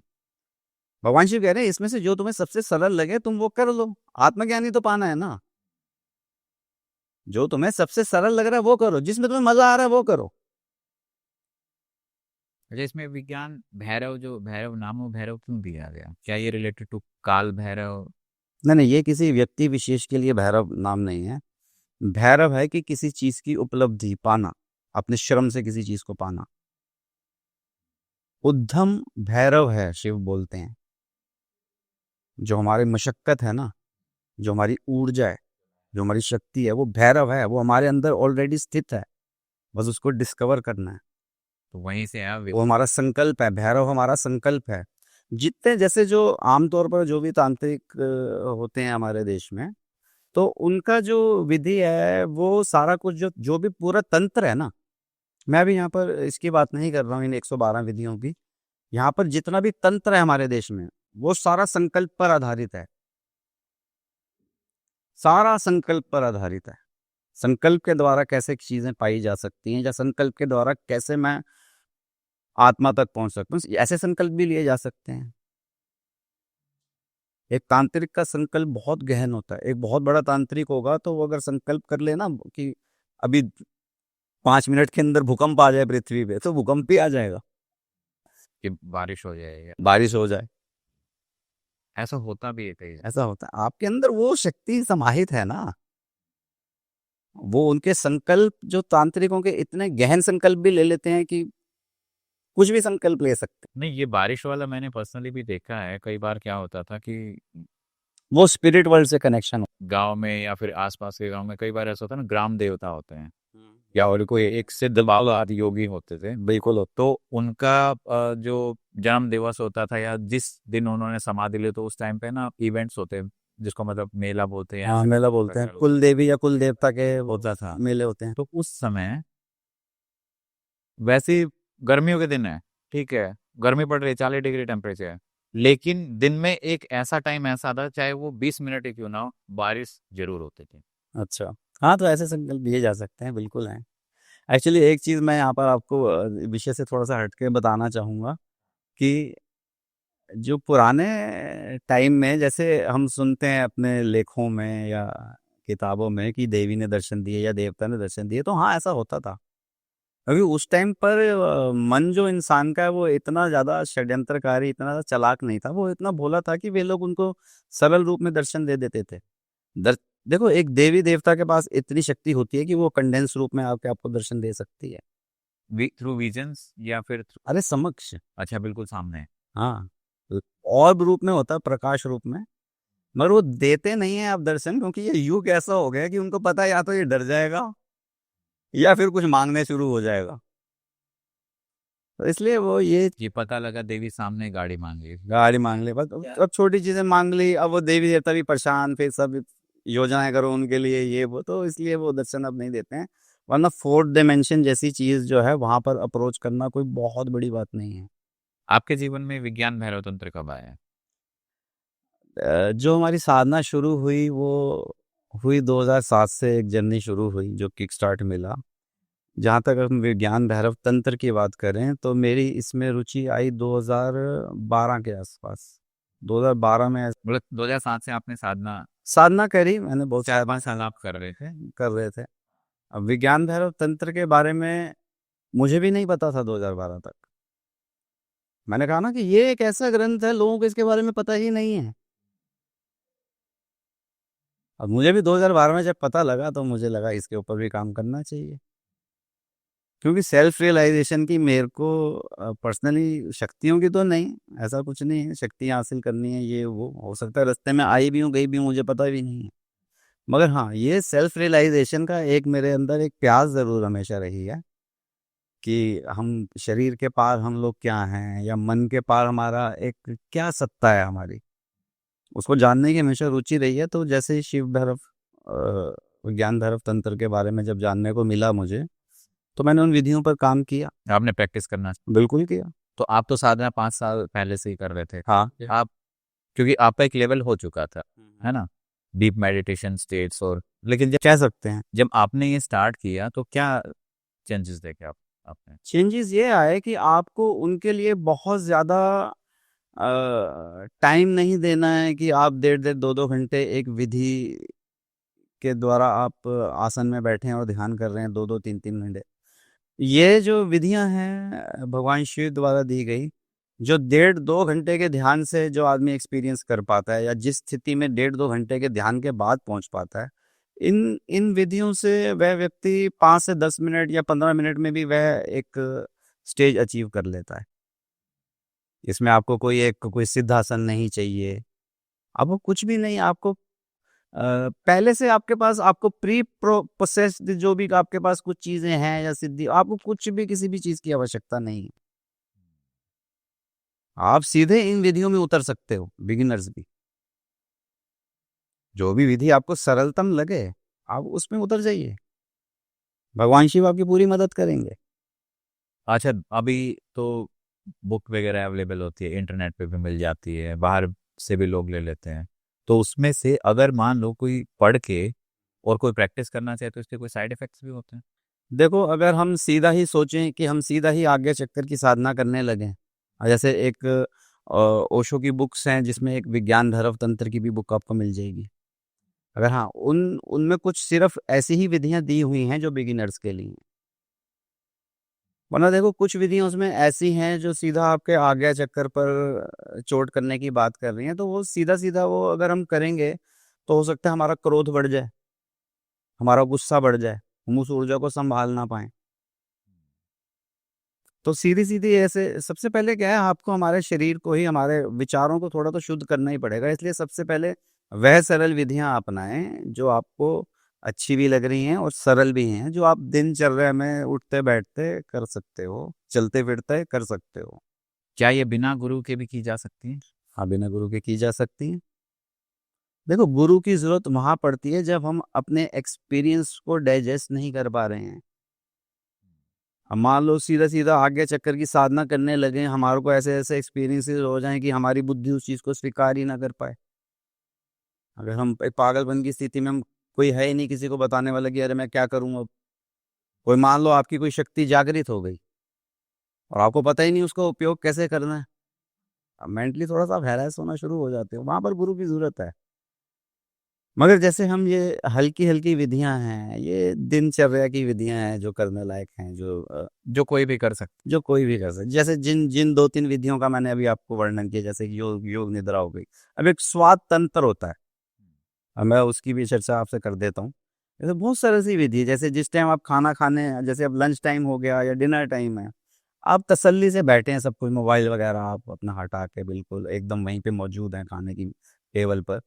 भगवान शिव कह रहे हैं इसमें से जो तुम्हें सबसे सरल लगे तुम वो कर लो, आत्मज्ञानी तो पाना है ना। जो तुम्हें सबसे सरल लग रहा है वो करो, जिसमें तुम्हें मजा आ रहा है वो करो। अच्छा, इसमें विज्ञान भैरव, जो भैरव नाम है, भैरव क्यों दिया गया? क्या ये रिलेटेड टू काल भैरव? नहीं नहीं, ये किसी व्यक्ति विशेष के लिए भैरव नाम नहीं है। भैरव है कि किसी चीज की उपलब्धि पाना, अपने श्रम से किसी चीज को पाना। उद्धम भैरव है शिव बोलते हैं। जो हमारी मशक्कत है ना, जो हमारी ऊर्जा है, जो हमारी शक्ति है, वो भैरव है, वो हमारे अंदर ऑलरेडी स्थित है, बस उसको डिस्कवर करना है। तो वहीं से आया वो हमारा संकल्प है, भैरव हमारा संकल्प है। जितने जैसे जो आमतौर पर जो भी तांत्रिक होते हैं हमारे देश में, तो उनका जो विधि है वो सारा कुछ जो जो भी पूरा तंत्र है ना, मैं भी यहाँ पर इसकी बात नहीं कर रहा हूँ इन 112 विधियों की। यहाँ पर जितना भी तंत्र है हमारे देश में, वो सारा संकल्प पर आधारित है, सारा संकल्प पर आधारित है। संकल्प के द्वारा कैसे चीजें पाई जा सकती हैं, या संकल्प के द्वारा कैसे मैं आत्मा तक पहुंच सकता हूँ, ऐसे संकल्प भी लिए जा सकते हैं। एक तांत्रिक का संकल्प बहुत गहन होता है। एक बहुत बड़ा तांत्रिक होगा तो वो अगर संकल्प कर लेना कि अभी 5 मिनट के अंदर भूकंप आ जाए पृथ्वी पे, तो भूकंप भी आ जाएगा, कि बारिश हो जाए, बारिश हो जाए। ऐसा होता भी है कई। ऐसा होता है, आपके अंदर वो शक्ति समाहित है ना। वो उनके संकल्प जो तांत्रिकों के इतने गहन संकल्प भी ले लेते हैं कि कुछ भी संकल्प ले सकते नहीं, ये बारिश वाला मैंने पर्सनली भी देखा है कई बार। क्या होता था कि हैं। वो स्पिरिट वर्ल्ड से कनेक्शन हो। गांव में या फिर आसपास के गांव में कई बार ऐसा होता है ना, ग्राम देवता होते हैं या और कोई एक सिद्ध बाबा आदि योगी होते थे, बिल्कुल होता तो उनका जो जन्म दिवस होता था या जिस दिन उन्होंने समाधि ली, तो उस टाइम पे ना इवेंट्स होते हैं, जिसको मतलब मेला बोलते हैं है। या हाँ, फिर मेला बोलते हैं, प्रकार कुल देवी या कुल देवता के होता था। मेले होते हैं। तो उस समय वैसे ही गर्मियों के दिन है, ठीक है, गर्मी पड़ रही है, 40 डिग्री टेम्परेचर है, लेकिन दिन में एक ऐसा टाइम ऐसा था, चाहे वो 20 मिनट ही क्यों ना हो, बारिश जरूर होती थी। अच्छा, हाँ, तो ऐसे संकल्प लिए जा सकते हैं, बिल्कुल हैं। एक्चुअली एक चीज़ मैं यहाँ पर आपको विषय से थोड़ा सा हटके बताना चाहूँगा कि जो पुराने टाइम में, जैसे हम सुनते हैं अपने लेखों में या किताबों में कि देवी ने दर्शन दिए या देवता ने दर्शन दिए, तो हाँ ऐसा होता था। क्योंकि उस टाइम पर मन जो इंसान का है वो इतना ज़्यादा षड्यंत्रकारी, इतना ज़्यादा चालाक नहीं था, वो इतना भोला था कि वे लोग उनको सरल रूप में दर्शन दे देते थे। दर देखो, एक देवी देवता के पास इतनी शक्ति होती है कि वो कंडेंस रूप में आके आपको दर्शन दे सकती है। थ्रू विजन्स या फिर अरे समक्ष, अच्छा, बिल्कुल सामने। हाँ, और रूप में होता है, प्रकाश रूप में। मगर वो देते नहीं है आप दर्शन, क्योंकि ये युग ऐसा हो गया कि उनको पता है या तो ये डर जाएगा या फिर कुछ मांगने शुरू हो जाएगा। तो इसलिए वो ये पता लगा देवी सामने गाड़ी मांग ली। गाड़ी मांग ले बस, अब छोटी चीजें मांग ली, अब वो देवी देवता भी परेशान, फिर सब योजनाएं करो उनके लिए ये वो, तो इसलिए वो दर्शन अब नहीं देते हैं। वरना फोर्थ डायमेंशन जैसी चीज जो है वहां पर अप्रोच करना कोई बहुत बड़ी बात नहीं है। आपके जीवन में विज्ञान भैरव तंत्र कब आया? जो हमारी साधना शुरू हुई वो हुई 2007 से, एक जर्नी शुरू हुई जो किक स्टार्ट मिला। जहाँ तक हम विज्ञान भैरव तंत्र की बात करें तो मेरी इसमें रुचि आई 2012 के आसपास। 2012 में मतलब 2007 से आपने साधना, साधना करी मैंने, बहुत 4-5 साल आप कर रहे थे। कर रहे थे। अब विज्ञान भैरव तंत्र के बारे में मुझे भी नहीं पता था 2012 तक। मैंने कहा ना कि ये एक ऐसा ग्रंथ है, लोगों को इसके बारे में पता ही नहीं है। अब मुझे भी 2012 में जब पता लगा तो मुझे लगा इसके ऊपर भी काम करना चाहिए, क्योंकि सेल्फ रियलाइजेशन की मेरे को पर्सनली शक्तियों की तो नहीं, ऐसा कुछ नहीं है शक्तियाँ हासिल करनी है ये वो, हो सकता है रास्ते में आई भी हूँ गई भी हूँ मुझे पता भी नहीं है। मगर हाँ, ये सेल्फ रियलाइजेशन का एक मेरे अंदर एक प्यास ज़रूर हमेशा रही है कि हम शरीर के पार हम लोग क्या हैं, या मन के पार हमारा एक क्या सत्ता है हमारी, उसको जानने की हमेशा रुचि रही है। तो जैसे ही शिव भैरव विज्ञान भैरव तंत्र के बारे में जब जानने को मिला मुझे, तो मैंने उन विधियों पर काम किया। आपने प्रैक्टिस करना, बिल्कुल किया। तो आप तो साधना 5 साल पहले से ही कर रहे थे। हाँ, आप, क्योंकि आपका एक लेवल हो चुका था, है ना, डीप मेडिटेशन स्टेट्स, और लेकिन जब कह सकते हैं। जब आपने ये स्टार्ट किया तो क्या चेंजेस देखे आपने? चेंजेस ये आए कि आपको उनके लिए बहुत ज़्यादा टाइम नहीं देना है कि आप 1.5-2 घंटे एक विधि के द्वारा आप आसन में बैठे हैं और ध्यान कर रहे हैं 2-3 घंटे। ये जो विधियां हैं भगवान शिव द्वारा दी गई, जो 1.5-2 घंटे के ध्यान से जो आदमी एक्सपीरियंस कर पाता है, या जिस स्थिति में 1.5-2 घंटे के ध्यान के बाद पहुंच पाता है, इन इन विधियों से वह व्यक्ति 5 से 10 मिनट या 15 मिनट में भी वह एक स्टेज अचीव कर लेता है। इसमें आपको कोई सिद्धासन नहीं चाहिए, आपको कुछ भी नहीं, आपको पहले से आपके पास आपको प्री प्रोसेस्ड जो भी आपके पास कुछ चीजें हैं या सिद्धि, आपको कुछ भी किसी भी चीज की आवश्यकता नहीं है। आप सीधे इन विधियों में उतर सकते हो, बिगिनर्स भी। जो भी विधि आपको सरलतम लगे आप उसमें उतर जाइए, भगवान शिव आपकी पूरी मदद करेंगे। अच्छा, अभी तो बुक वगैरह अवेलेबल होती है, इंटरनेट पे भी मिल जाती है, बाहर से भी लोग ले लेते हैं, तो उसमें से अगर मान लो कोई पढ़ के और कोई प्रैक्टिस करना चाहे तो इसके कोई साइड इफेक्ट्स भी होते हैं? देखो, अगर हम सीधा ही सोचें कि हम सीधा ही आज्ञा चक्कर की साधना करने लगें, जैसे एक ओशो की बुक्स हैं जिसमें एक विज्ञान भैरव तंत्र की भी बुक आपको मिल जाएगी। अगर हाँ, उनमें कुछ सिर्फ ऐसी ही विधियां दी हुई हैं जो बिगिनर्स के लिए हैं। वरना देखो, कुछ विधियां उसमें ऐसी हैं जो सीधा आपके आज्ञा चक्कर पर चोट करने की बात कर रही हैं, तो वो सीधा सीधा वो अगर हम करेंगे तो हो सकता है हमारा क्रोध बढ़ जाए, हमारा गुस्सा बढ़ जाए, हम उस ऊर्जा को संभाल ना पाए। तो सीधी सीधी ऐसे सबसे पहले क्या है, आपको हमारे शरीर को ही, हमारे विचारों को थोड़ा तो शुद्ध करना ही पड़ेगा। इसलिए सबसे पहले वह सरल विधियां अपनाएं जो आपको अच्छी भी लग रही हैं और सरल भी हैं, जो आप दिनचर्या में उठते बैठते कर सकते हो, चलते फिरते कर सकते हो। क्या ये बिना गुरु के भी की जा सकती है? हाँ, बिना गुरु के की जा सकती हैं। देखो, गुरु की जरूरत वहां पड़ती है जब हम अपने एक्सपीरियंस को डाइजेस्ट नहीं कर पा रहे हैं। अब मान लो सीधा सीधा आगे चक्कर की साधना करने लगे, हमारे को ऐसे ऐसे एक्सपीरियंसेस हो जाएं कि हमारी बुद्धि उस चीज़ को स्वीकार ही ना कर पाए। अगर हम एक पागलपन की स्थिति में, हम कोई है ही नहीं किसी को बताने वाला कि अरे मैं क्या करूँ अब। कोई मान लो आपकी कोई शक्ति जागृत हो गई और आपको पता ही नहीं उसका उपयोग कैसे करना है, अब मेंटली थोड़ा सा आप हैरास होना शुरू हो जाते हो, वहां पर गुरु की जरूरत है। मगर जैसे हम ये हल्की हल्की विधियां हैं, ये दिनचर्या की विधियां हैं जो करने लायक हैं, जो कोई भी कर सकता? जो कोई भी कर सकते, जैसे जिन जिन 2-3 विधियों का मैंने अभी आपको वर्णन किया, जैसे कि योग योग निद्रा हो गई। अब एक स्वाद तंत्र होता है, अब मैं उसकी भी चर्चा आपसे कर देता हूँ। जैसे बहुत सरल सी विधि है, जैसे जिस टाइम आप खाना खाने, जैसे अब लंच टाइम हो गया या डिनर टाइम है, आप तसल्ली से बैठे हैं, सब कुछ मोबाइल वगैरह आप अपना हटा के बिल्कुल एकदम वहीं पे मौजूद हैं खाने की टेबल पर।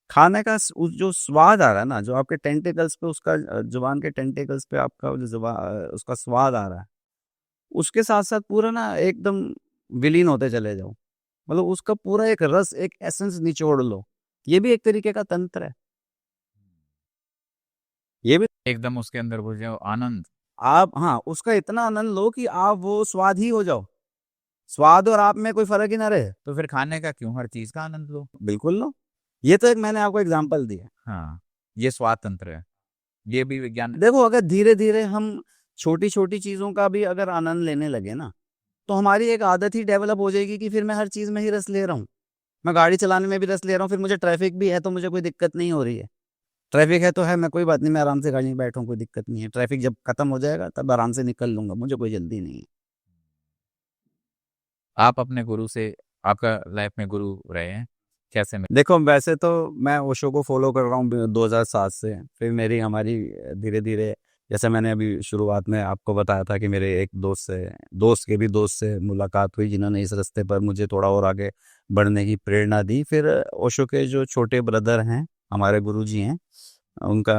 खाने का उस जो स्वाद आ रहा है ना, जो आपके टेंटिकल्स पे, उसका जुबान के टेंटिकल्स पे आपका जो जुबान उसका स्वाद आ रहा है, उसके साथ साथ पूरा ना एकदम विलीन होते चले जाओ, मतलब उसका पूरा एक रस, एक एसेंस निचोड़ लो। ये भी एक तरीके का तंत्र है। ये भी एकदम उसके अंदर घुस जाओ, आनंद। आप, हाँ, उसका इतना आनंद लो कि आप वो स्वाद ही हो जाओ, स्वाद और आप में कोई फर्क ही ना रहे। तो फिर खाने का क्यों, हर चीज का आनंद लो। बिल्कुल लो। ये तो एक मैंने आपको एग्जांपल दिया। हाँ, ये स्वाद तंत्र है, ये भी विज्ञान। देखो, अगर धीरे धीरे हम छोटी छोटी चीजों का भी अगर आनंद लेने लगे ना, तो हमारी एक आदत ही डेवलप हो जाएगी कि फिर मैं हर चीज में ही रस ले रहा हूँ। मैं गाड़ी चलाने में भी रस ले रहा हूँ, फिर मुझे ट्रैफिक भी है तो मुझे कोई दिक्कत नहीं हो रही है। ट्रैफिक है तो है, मैं कोई बात नहीं, मैं आराम से गाड़ी में बैठा हूँ, कोई दिक्कत नहीं है। ट्रैफिक जब खत्म हो जाएगा तब आराम से निकल लूंगा, मुझे कोई जल्दी नहीं है। आप अपने गुरु से, आपका लाइफ में गुरु रहे हैं, कैसे में? देखो, वैसे तो मैं ओशो को फॉलो कर रहा हूँ 2007 से। फिर मेरी हमारी धीरे धीरे, जैसे मैंने अभी शुरुआत में आपको बताया था कि मेरे एक दोस्त के भी दोस्त से मुलाकात हुई, जिन्होंने इस रास्ते पर मुझे थोड़ा और आगे बढ़ने की प्रेरणा दी। फिर ओशो के जो छोटे ब्रदर हैं, हमारे गुरुजी हैं, उनका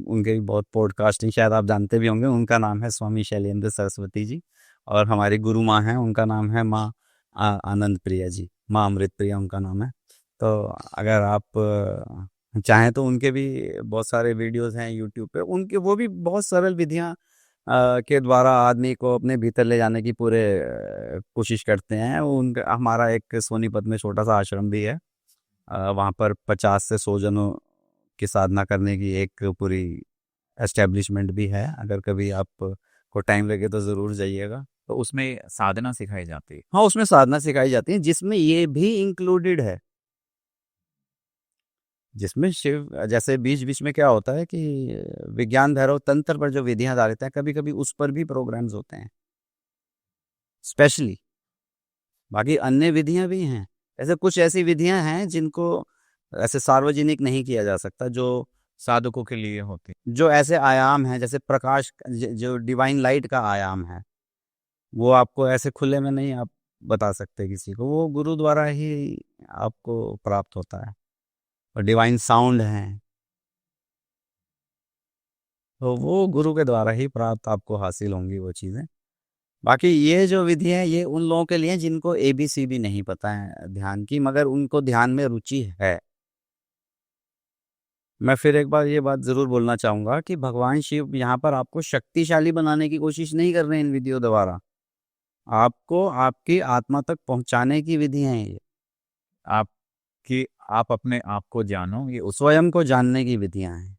उनके भी बहुत पॉडकास्टिंग शायद आप जानते भी होंगे। उनका नाम है स्वामी शैलेंद्र सरस्वती जी, और हमारी गुरु माँ हैं, उनका नाम है माँ आनंद प्रिया जी, माँ अमृत प्रिया उनका नाम है। तो अगर आप चाहें तो उनके भी बहुत सारे वीडियोस हैं यूट्यूब पे, उनके वो भी बहुत सरल विधियां के द्वारा आदमी को अपने भीतर ले जाने की पूरे कोशिश करते हैं। उनका, हमारा एक सोनीपत में छोटा सा आश्रम भी है, वहाँ पर 50 से 100 जनों की साधना करने की एक पूरी एस्टेब्लिशमेंट भी है। अगर कभी आप को टाइम लगे तो ज़रूर जाइएगा। तो उसमें साधना सिखाई जाती है। हाँ, उसमें साधना सिखाई जाती है, जिसमें ये भी इंक्लूडेड है, जिसमें शिव, जैसे बीच बीच में क्या होता है कि विज्ञान भैरव तंत्र पर जो विधियां आधारित हैं, कभी कभी उस पर भी प्रोग्राम्स होते हैं स्पेशली। बाकी अन्य विधियां भी हैं, ऐसे कुछ ऐसी विधियां हैं जिनको ऐसे सार्वजनिक नहीं किया जा सकता, जो साधकों के लिए होती। जो ऐसे आयाम हैं, जैसे प्रकाश, जो डिवाइन लाइट का आयाम है, वो आपको ऐसे खुले में नहीं आप बता सकते किसी को, वो गुरु द्वारा ही आपको प्राप्त होता है। और डिवाइन साउंड है, तो वो गुरु के द्वारा ही प्राप्त आपको हासिल होंगी वो चीज़ें। बाकी ये जो विधि है, ये उन लोगों के लिए जिनको ABC भी नहीं पता है ध्यान की, मगर उनको ध्यान में रुचि है। मैं फिर एक बार ये बात ज़रूर बोलना चाहूँगा कि भगवान शिव यहाँ पर आपको शक्तिशाली बनाने की कोशिश नहीं कर रहे हैं इन विधियों द्वारा, आपको आपकी आत्मा तक पहुँचाने की विधियाँ हैं ये। आपकी, आप अपने आप को जानो, ये उस, स्वयं को जानने की विधियाँ हैं।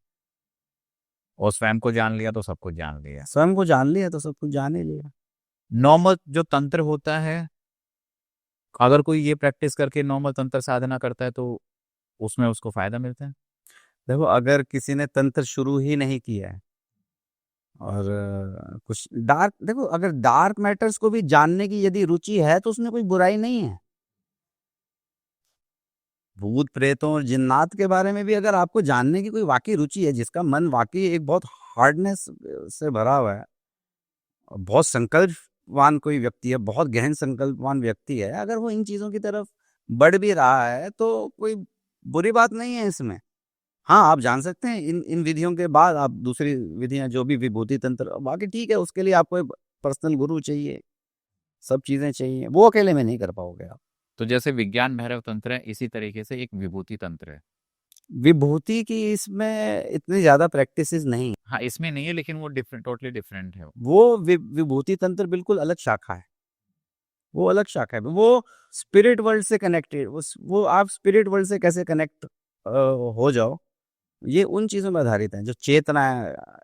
और स्वयं को जान लिया तो सब कुछ जान लिया। स्वयं को जान लिया तो सब कुछ जान ही लिया। नॉर्मल जो तंत्र होता है, अगर कोई ये प्रैक्टिस करके नॉर्मल तंत्र साधना करता है तो उसमें उसको फायदा मिलता है। देखो, अगर किसी ने तंत्र शुरू ही नहीं किया है और कुछ डार्क, देखो, अगर डार्क मैटर्स को भी जानने की यदि रुचि है तो उसमें कोई बुराई नहीं है। भूत प्रेतों और जिन्नात के बारे में भी अगर आपको जानने की कोई वाकई रुचि है, जिसका मन वाकई एक बहुत हार्डनेस से भरा हुआ है, बहुत संकल्पवान कोई व्यक्ति है, बहुत गहन संकल्पवान व्यक्ति है, अगर वो इन चीजों की तरफ बढ़ भी रहा है तो कोई बुरी बात नहीं है इसमें। हाँ, आप जान सकते हैं इन इन विधियों के बाद आप दूसरी विधियां, जो भी विभूति तंत्र, बाकी ठीक है, उसके लिए आपको पर्सनल गुरु चाहिए, सब चीजें चाहिए, वो अकेले में नहीं कर पाओगे आप। तो जैसे विज्ञान भैरव तंत्र है, इसी तरीके से एक विभूति तंत्र है। विभूति की इसमें इतनी ज्यादा प्रैक्टिसेस नहीं। हाँ, इसमें नहीं है, लेकिन वो डिफरेंट, टोटली डिफरेंट है। वो विभूति तंत्र बिल्कुल अलग शाखा है, वो अलग शाखा है, वो स्पिरिट वर्ल्ड से कनेक्टेड, वो आप स्पिरिट वर्ल्ड से कैसे कनेक्ट हो जाओ, ये उन चीजों में आधारित है, जो चेतना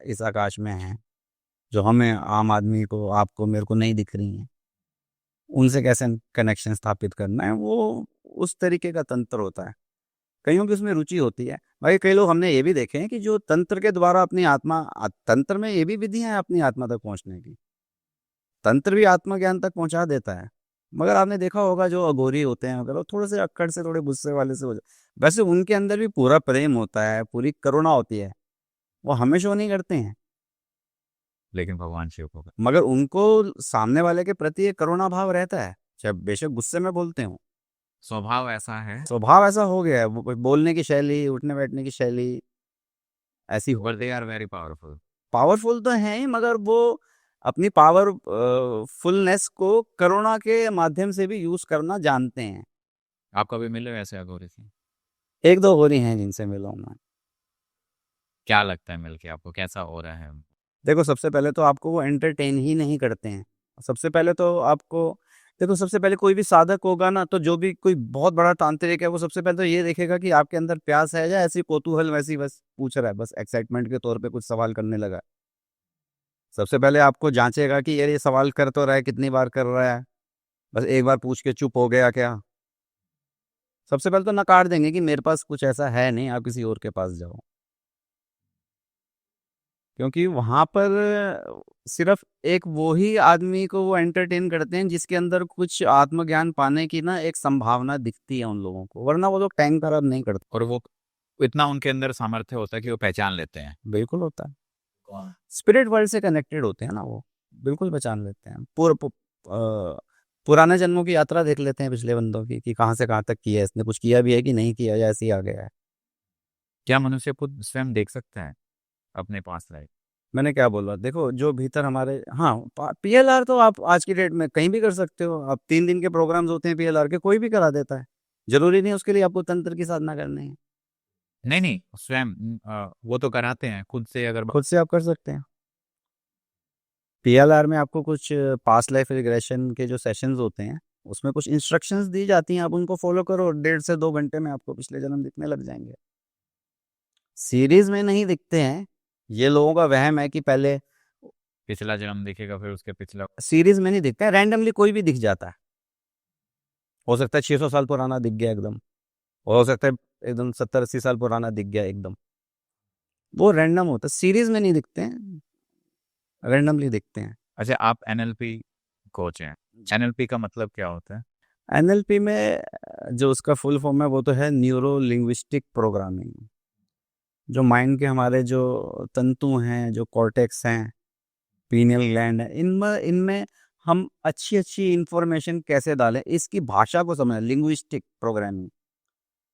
इस आकाश में है, जो हमें आम आदमी को, आपको, मेरे को नहीं दिख रही है, उनसे कैसे कनेक्शन स्थापित करना है, वो उस तरीके का तंत्र होता है। कईयों की उसमें रुचि होती है। भाई, कई लोग हमने ये भी देखे हैं कि जो तंत्र के द्वारा अपनी आत्मा, तंत्र में ये भी विधियां हैं अपनी आत्मा तक पहुंचने की, तंत्र भी आत्मा ज्ञान तक पहुंचा देता है। मगर आपने देखा होगा जो अघोरी होते हैं, अगर वो थोड़े से अक्कड़ से, थोड़े गुस्से वाले से हो जाए, वैसे उनके अंदर भी पूरा प्रेम होता है, पूरी करुणा होती है, वो हमें शो नहीं करते हैं, लेकिन भगवान शिव को मगर उनको सामने वाले के प्रति एक करुणा भाव रहता है, चाहे बेशक गुस्से में बोलते हो। स्वभाव ऐसा है, स्वभाव ऐसा हो गया है, वो बोलने की शैली, उठने बैठने की शैली ऐसी हो। But they are very powerful. Powerful तो है ही, मगर वो अपनी पावर फुलनेस को करुणा के माध्यम से भी यूज करना जानते हैं। आप कभी मिले हो ऐसे अघोरी से? एक दो होरी हैं जिनसे मिला हूं मैं। क्या लगता है मिलके आपको, कैसा हो रहा है? देखो सबसे पहले तो आपको वो एंटरटेन ही नहीं करते हैं। सबसे पहले तो आपको देखो, सबसे पहले कोई भी साधक होगा ना, तो जो भी कोई बहुत बड़ा तांत्रिक है, वो सबसे पहले तो ये देखेगा कि आपके अंदर प्यास है या ऐसी कौतूहल, वैसी बस पूछ रहा है, बस एक्साइटमेंट के तौर पे कुछ सवाल करने लगा है। सबसे पहले आपको जांचेगा कि यार ये सवाल कर तो रहा है, कितनी बार कर रहा है, बस एक बार पूछ के चुप हो गया क्या। सबसे पहले तो नकार देंगे कि मेरे पास कुछ ऐसा है नहीं, आप किसी और के पास जाओ। क्योंकि वहां पर सिर्फ एक वो ही आदमी को वो एंटरटेन करते हैं जिसके अंदर कुछ आत्मज्ञान पाने की ना एक संभावना दिखती है उन लोगों को, वरना वो लोग टैंक खराब नहीं करते। और वो इतना उनके अंदर सामर्थ्य होता है कि वो पहचान लेते हैं। बिल्कुल होता है, कौन? स्पिरिट वर्ल्ड से कनेक्टेड होते हैं ना वो, बिल्कुल पहचान लेते हैं। पुराने जन्मों की यात्रा देख लेते हैं पिछले बंदों की, कि कहाँ से कहाँ तक किया है इसने, कुछ किया भी है कि नहीं किया, या ऐसे ही आ गया है। क्या मनुष्य खुद स्वयं देख सकता है अपने पास लाइफ? मैंने क्या बोला, देखो जो भीतर हमारे, हाँ, पीएलआर तो आप आज की डेट में कहीं भी कर सकते हो। आप 3 दिन के प्रोग्राम्स होते हैं पीएलआर के, कोई भी करा देता है। जरूरी नहीं उसके लिए आपको तंत्र की साधना करनी है। नहीं नहीं, स्वयं वो तो कराते हैं खुद से, अगर खुद से आप कर सकते हैं। पीएलआर में आपको कुछ पास्ट लाइफ रिग्रेशन के जो सेशंस होते हैं, उसमें कुछ इंस्ट्रक्शंस दी जाती हैं, आप उनको फॉलो करो, 1.5 से 2 घंटे में आपको पिछले जन्म दिखने लग जाएंगे। सीरीज में नहीं दिखते हैं, ये लोगों का वहम है कि पहले पिछला जन्म दिखेगा फिर उसके पिछला। सीरीज में नहीं दिखता है, रैंडमली कोई भी दिख जाता है। हो सकता है 600 साल पुराना दिख गया एकदम, हो सकता है एकदम 70-80 साल पुराना दिख गया एकदम। वो रैंडम होता है, सीरीज में नहीं दिखते हैं, रैंडमली दिखते हैं। अच्छा, आप एनएलपी कोच हैं। एनएलपी का मतलब क्या होता है? एनएलपी में जो उसका फुल फॉर्म है वो तो है न्यूरो लिंग्विस्टिक प्रोग्रामिंग। जो माइंड के हमारे जो तंतु हैं, जो कॉर्टेक्स हैं, पीनियल ग्लैंड है, इनमें इनमें हम अच्छी अच्छी इंफॉर्मेशन कैसे डालें, इसकी भाषा को समझ, लिंग्विस्टिक प्रोग्रामिंग।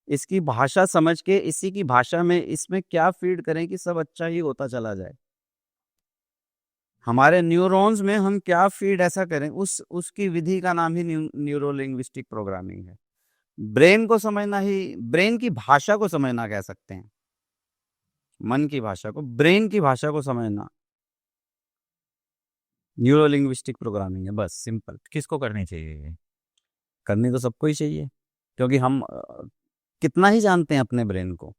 इसकी भाषा समझ के इसी की भाषा में इसमें क्या फीड करें कि सब अच्छा ही होता चला जाए। हमारे न्यूरॉन्स में हम क्या फीड ऐसा करें, उसकी विधि का नाम ही न्यूरो लिंग्विस्टिक प्रोग्रामिंग है। ब्रेन को समझना ही, ब्रेन की भाषा को समझना कह सकते हैं। मन की भाषा को, ब्रेन की भाषा को समझना न्यूरो लिंग्विस्टिक प्रोग्रामिंग है, बस सिंपल। किसको करनी चाहिए ये? करनी तो सबको ही चाहिए, क्योंकि हम कितना ही जानते हैं अपने ब्रेन को।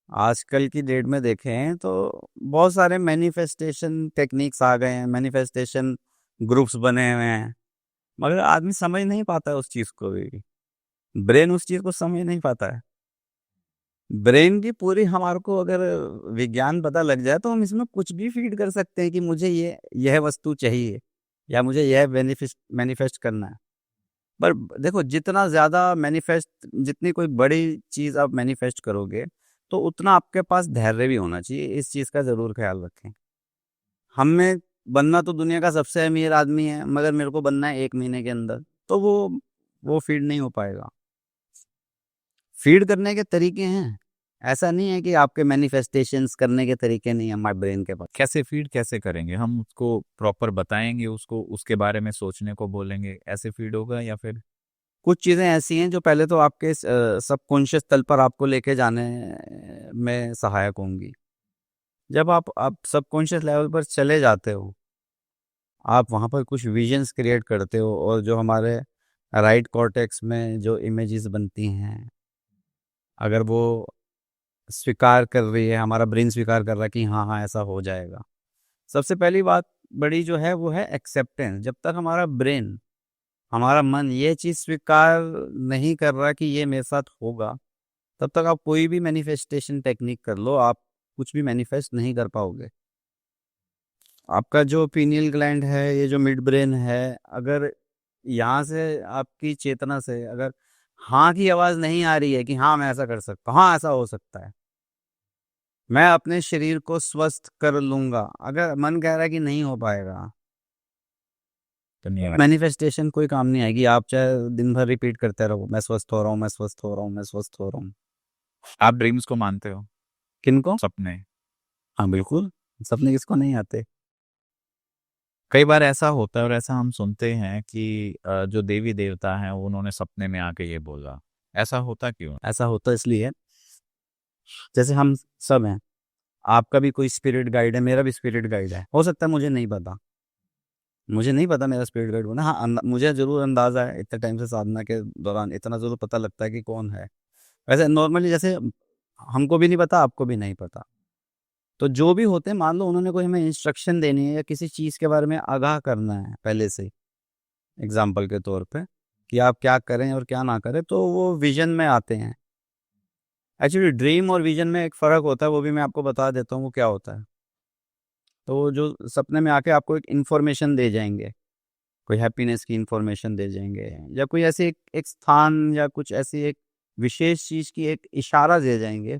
आजकल की डेट में देखें तो बहुत सारे मैनिफेस्टेशन टेक्निक्स आ गए हैं, मैनिफेस्टेशन ग्रुप्स बने हुए हैं, मगर आदमी समझ नहीं पाता है उस चीज को भी। ब्रेन उस चीज को समझ नहीं पाता है। ब्रेन की पूरी, हमारे को अगर विज्ञान पता लग जाए तो हम इसमें कुछ भी फीड कर सकते हैं कि मुझे यह वस्तु चाहिए, या मुझे यह मैनिफेस्ट मैनिफेस्ट करना है। पर देखो, जितना ज्यादा मैनिफेस्ट, जितनी कोई बड़ी चीज आप मैनिफेस्ट करोगे, तो उतना आपके पास धैर्य भी होना चाहिए। इस चीज का जरूर ख्याल रखें। हम में बनना तो दुनिया का सबसे अमीर आदमी है, मगर मेरे को बनना है 1 महीने के अंदर, तो वो फीड नहीं हो पाएगा। फीड करने के तरीके हैं, ऐसा नहीं है कि आपके मैनिफेस्टेशंस करने के तरीके नहीं है हमारे ब्रेन के पास। कैसे फीड कैसे करेंगे हम उसको? प्रॉपर बताएंगे उसको, उसके बारे में सोचने को बोलेंगे, ऐसे फीड होगा? या फिर कुछ चीज़ें ऐसी हैं जो पहले तो आपके सबकॉन्शियस तल पर आपको लेके जाने में सहायक होंगी। जब आप सबकॉन्शियस लेवल पर चले जाते हो, आप वहाँ पर कुछ विजन्स क्रिएट करते हो, और जो हमारे राइट कॉर्टेक्स में जो इमेजेस बनती हैं, अगर वो स्वीकार कर रही है, हमारा ब्रेन स्वीकार कर रहा है कि हाँ हाँ ऐसा हो जाएगा। सबसे पहली बात बड़ी जो है वो है एक्सेप्टेंस। जब तक हमारा ब्रेन, हमारा मन ये चीज़ स्वीकार नहीं कर रहा कि ये मेरे साथ होगा, तब तक आप कोई भी मैनिफेस्टेशन टेक्निक कर लो, आप कुछ भी मैनिफेस्ट नहीं कर पाओगे। आपका जो पीनियल ग्लैंड है, ये जो मिड ब्रेन है, अगर यहाँ से आपकी चेतना से अगर हाँ की आवाज़ नहीं आ रही है कि हाँ मैं ऐसा कर सकता हूँ, हाँ ऐसा हो सकता है, मैं अपने शरीर को स्वस्थ कर लूंगा, अगर मन कह रहा है कि नहीं हो पाएगा, तो नहीं है? मैनिफेस्टेशन कोई काम नहीं आएगी। आप चाहे दिन भर रिपीट करते रहो, मैं स्वस्थ हो रहा हूँ, मैं स्वस्थ हो रहा हूँ, मैं स्वस्थ हो रहा हूँ। आप ड्रीम्स को मानते हो? किनको? सपने? हाँ बिल्कुल, सपने किसको नहीं आते। कई बार ऐसा होता है और ऐसा हम सुनते हैं कि जो देवी देवता हैं उन्होंने सपने में आके ये बोला, ऐसा होता क्यों? ऐसा होता इसलिए, जैसे हम सब हैं, आपका भी कोई स्पिरिट गाइड है, मेरा भी स्पिरिट गाइड है, हो सकता है मुझे नहीं पता मेरा स्पिरिट गाइड कौन है। हाँ, मुझे ज़रूर अंदाज़ा है, इतने टाइम से साधना के दौरान इतना ज़रूर पता लगता है कि कौन है। वैसे नॉर्मली जैसे हमको भी नहीं पता, आपको भी नहीं पता। तो जो भी होते हैं, मान लो उन्होंने कोई हमें इंस्ट्रक्शन देनी है या किसी चीज़ के बारे में आगाह करना है पहले से, एग्ज़ाम्पल के तौर पे, कि आप क्या करें और क्या ना करें, तो वो विज़न में आते हैं। एक्चुअली ड्रीम और विज़न में एक फ़र्क होता है, वो भी मैं आपको बता देता हूँ वो क्या होता है। तो वो जो सपने में आके आपको एक इन्फॉर्मेशन दे जाएँगे, कोई हैप्पीनेस की इन्फॉर्मेशन दे जाएँगे, या कोई ऐसी एक एक स्थान या कुछ ऐसी एक विशेष चीज़ की एक इशारा दे जाएँगे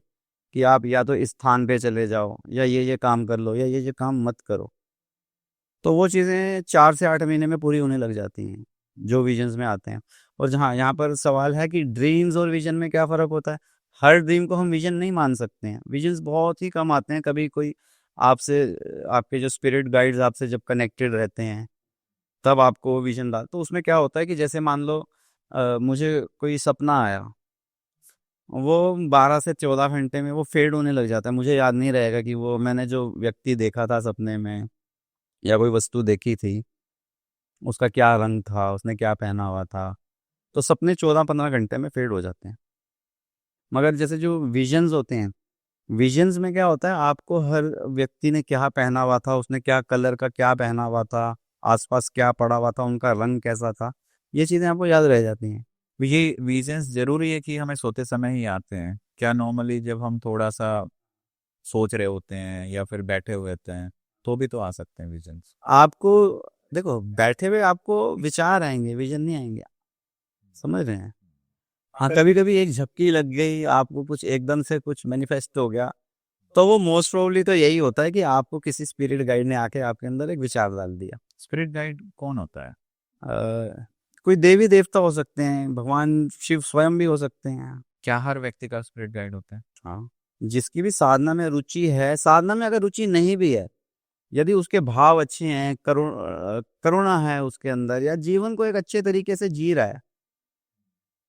कि आप या तो इस स्थान पे चले जाओ, या ये काम कर लो, या ये काम मत करो। तो वो चीज़ें 4 से 8 महीने में पूरी होने लग जाती हैं, जो विज़न्स में आते हैं। और जहाँ यहाँ पर सवाल है कि ड्रीम्स और विज़न में क्या फ़र्क होता है? हर ड्रीम को हम विज़न नहीं मान सकते हैं। विज़न्स बहुत ही कम आते हैं, कभी कोई आपसे आपके जो स्पिरिट गाइड्स आपसे जब कनेक्टेड रहते हैं, तब आपको विज़न ला, तो उसमें क्या होता है कि जैसे मान लो मुझे कोई सपना आया, वो 12 से 14 घंटे में वो फ़ेड होने लग जाता है। मुझे याद नहीं रहेगा कि वो मैंने जो व्यक्ति देखा था सपने में या कोई वस्तु देखी थी, उसका क्या रंग था, उसने क्या पहना हुआ था। तो सपने 14-15 घंटे में फ़ेड हो जाते हैं। मगर जैसे जो विज़न्स होते हैं, विज़न्स में क्या होता है, आपको हर व्यक्ति ने क्या पहना हुआ था, उसने क्या कलर का क्या पहना हुआ था, आस-पास क्या पड़ा हुआ था, उनका रंग कैसा था, ये चीज़ें आपको याद रह जाती हैं। तो ये विज़न्स ज़रूरी है कि हमें सोते समय ही आते हैं? क्या नॉर्मली जब हम थोड़ा-सा सोच रहे होते हैं या फिर बैठे हुए होते हैं, तो भी तो आ सकते हैं विज़न्स? आपको देखो, बैठे हुए आपको विचार आएँगे, विज़न नहीं आएँगे, समझ रहे हैं? हाँ, कभी-कभी एक झपकी लग गई, आपको कुछ एकदम से कुछ मैनिफेस्ट हो गया, तो वो मोस्ट प्रोबेबली तो यही होता है कि आपको किसी स्पिरिट गाइड ने आके आपके अंदर एक विचार डाल दिया। स्पिरिट गाइड कौन होता है? कोई देवी-देवता हो सकते हैं, भगवान शिव स्वयं भी हो सकते हैं। क्या हर व्यक्ति का स्पिरिट गाइड होता है? हाँ, जिसकी भी साधना में रुचि है, साधना में अगर रुचि नहीं भी है, यदि उसके भाव अच्छे हैं, करुणा है उसके अंदर, या जीवन को एक अच्छे तरीके से जी रहा है,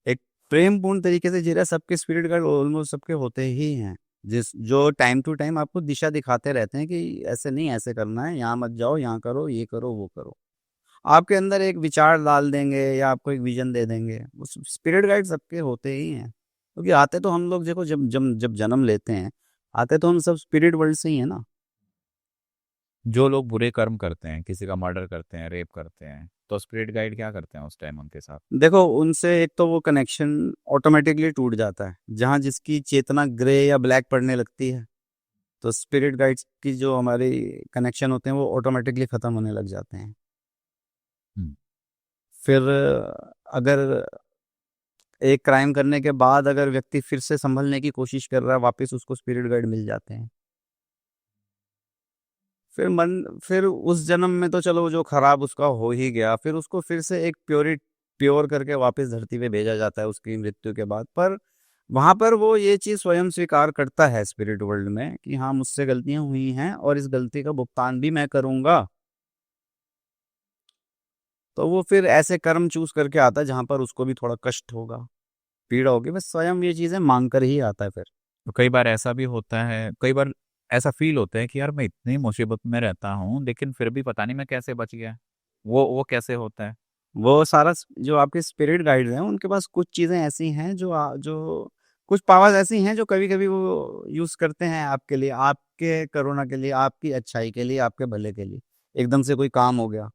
एक प्रेमपूर्ण तरीके से जी रहा है, सबके स्पिरिट गाइड ऑलमोस्ट सबके होते ही हैं। जो टाइम टू टाइम आपको दिशा दिखाते रहते हैं कि ऐसे नहीं, ऐसे करना है, यहाँ मत जाओ, यहाँ करो, ये करो, वो करो। आपके अंदर एक विचार डाल देंगे या आपको एक विज़न दे देंगे। वो स्पिरिट गाइड सबके होते ही हैं। क्योंकि आते तो हम लोग देखो, जब जन्म लेते हैं, आते तो हम सब स्पिरिट वर्ल्ड से ही हैं ना। जो लोग बुरे कर्म करते हैं, किसी का मर्डर करते हैं, रेप करते हैं, तो स्पिरिट गाइड क्या करते हैं उस टाइम उनके साथ? देखो, उनसे एक तो वो कनेक्शन ऑटोमैटिकली टूट जाता है। जहाँ जिसकी चेतना ग्रे या ब्लैक पड़ने लगती है, तो स्पिरिट गाइड्स की जो हमारी कनेक्शन होते हैं, वो ऑटोमैटिकली ख़त्म होने लग जाते हैं। हुँ। फिर अगर एक क्राइम करने के बाद अगर व्यक्ति फिर से संभलने की कोशिश कर रहा है, वापस उसको स्पिरिट गाइड मिल जाते हैं। फिर उस जन्म में तो चलो जो खराब उसका हो ही गया, फिर उसको फिर से एक प्योर करके वापस धरती पे भेजा जाता है उसकी मृत्यु के बाद। पर वहाँ पर वो ये चीज़ स्वयं स्वीकार करता है स्पिरिट वर्ल्ड में कि हाँ, मुझसे गलतियाँ हुई हैं और इस गलती का भुगतान भी मैं करूँगा। तो वो फिर ऐसे कर्म चूज़ करके आता है जहाँ पर उसको भी थोड़ा कष्ट होगा, पीड़ा होगी, बस स्वयं ये चीज़ें माँग कर ही आता है फिर। तो कई बार ऐसा भी होता है, कई बार ऐसा फ़ील होता है कि यार मैं इतनी मुसीबत में रहता हूँ, लेकिन फिर भी पता नहीं मैं कैसे बच गया। वो कैसे होता है? वो सारा जो आपके स्पिरिट गाइड्स हैं, उनके पास कुछ चीज़ें ऐसी हैं जो कुछ पावर्स ऐसी हैं जो कभी-कभी वो यूज़ करते हैं आपके लिए, आपके करुणा के लिए, आपकी अच्छाई के लिए, आपके भले के लिए। एकदम से कोई काम हो गया।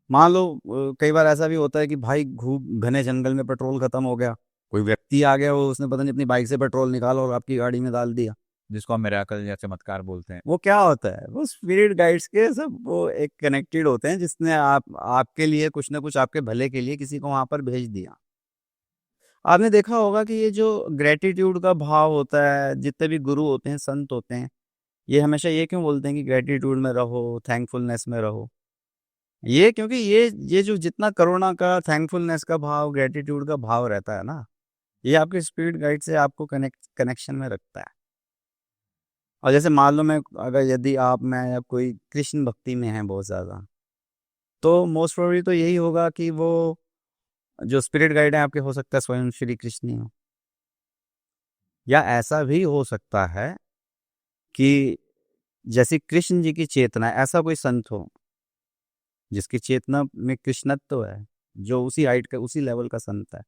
मान लो कई बार ऐसा भी होता है कि भाई घने जंगल में पेट्रोल खत्म हो गया। कोई व्यक्ति आ गया, वो उसने पता नहीं अपनी बाइक से पेट्रोल निकाला और आपकी गाड़ी में डाल दिया। जिसको हम मिरेकल या चमत्कार बोलते हैं। वो क्या होता है? वो स्पिरिट गाइड्स के सब वो एक कनेक्टेड होते हैं, जिसने आपके लिए कुछ ना कुछ आपके भले के लिए किसी को वहाँ पर भेज दिया। आपने देखा होगा कि ये जो ग्रैटिट्यूड का भाव होता है, जितने भी गुरु होते हैं, संत होते हैं, ये हमेशा ये क्यों बोलते हैं कि ग्रैटिट्यूड में रहो, थैंकफुलनेस में रहो? ये क्योंकि ये जो जितना करुणा का, थैंकफुलनेस का भाव, ग्रैटिट्यूड का भाव रहता है ना, ये आपके स्पिरिट गाइड से आपको कनेक्शन में रखता है। और जैसे मान लो मैं अगर यदि आप मैं या कोई कृष्ण भक्ति में है बहुत ज़्यादा, तो मोस्ट प्रोबेबली तो यही होगा कि वो जो स्पिरिट गाइड है आपके, हो सकता है स्वयं श्री कृष्ण ही हो। या ऐसा भी हो सकता है कि जैसे कृष्ण जी की चेतना है, ऐसा कोई संत हो जिसकी चेतना में कृष्णत्व है, जो उसी हाइट का, उसी लेवल का संत है।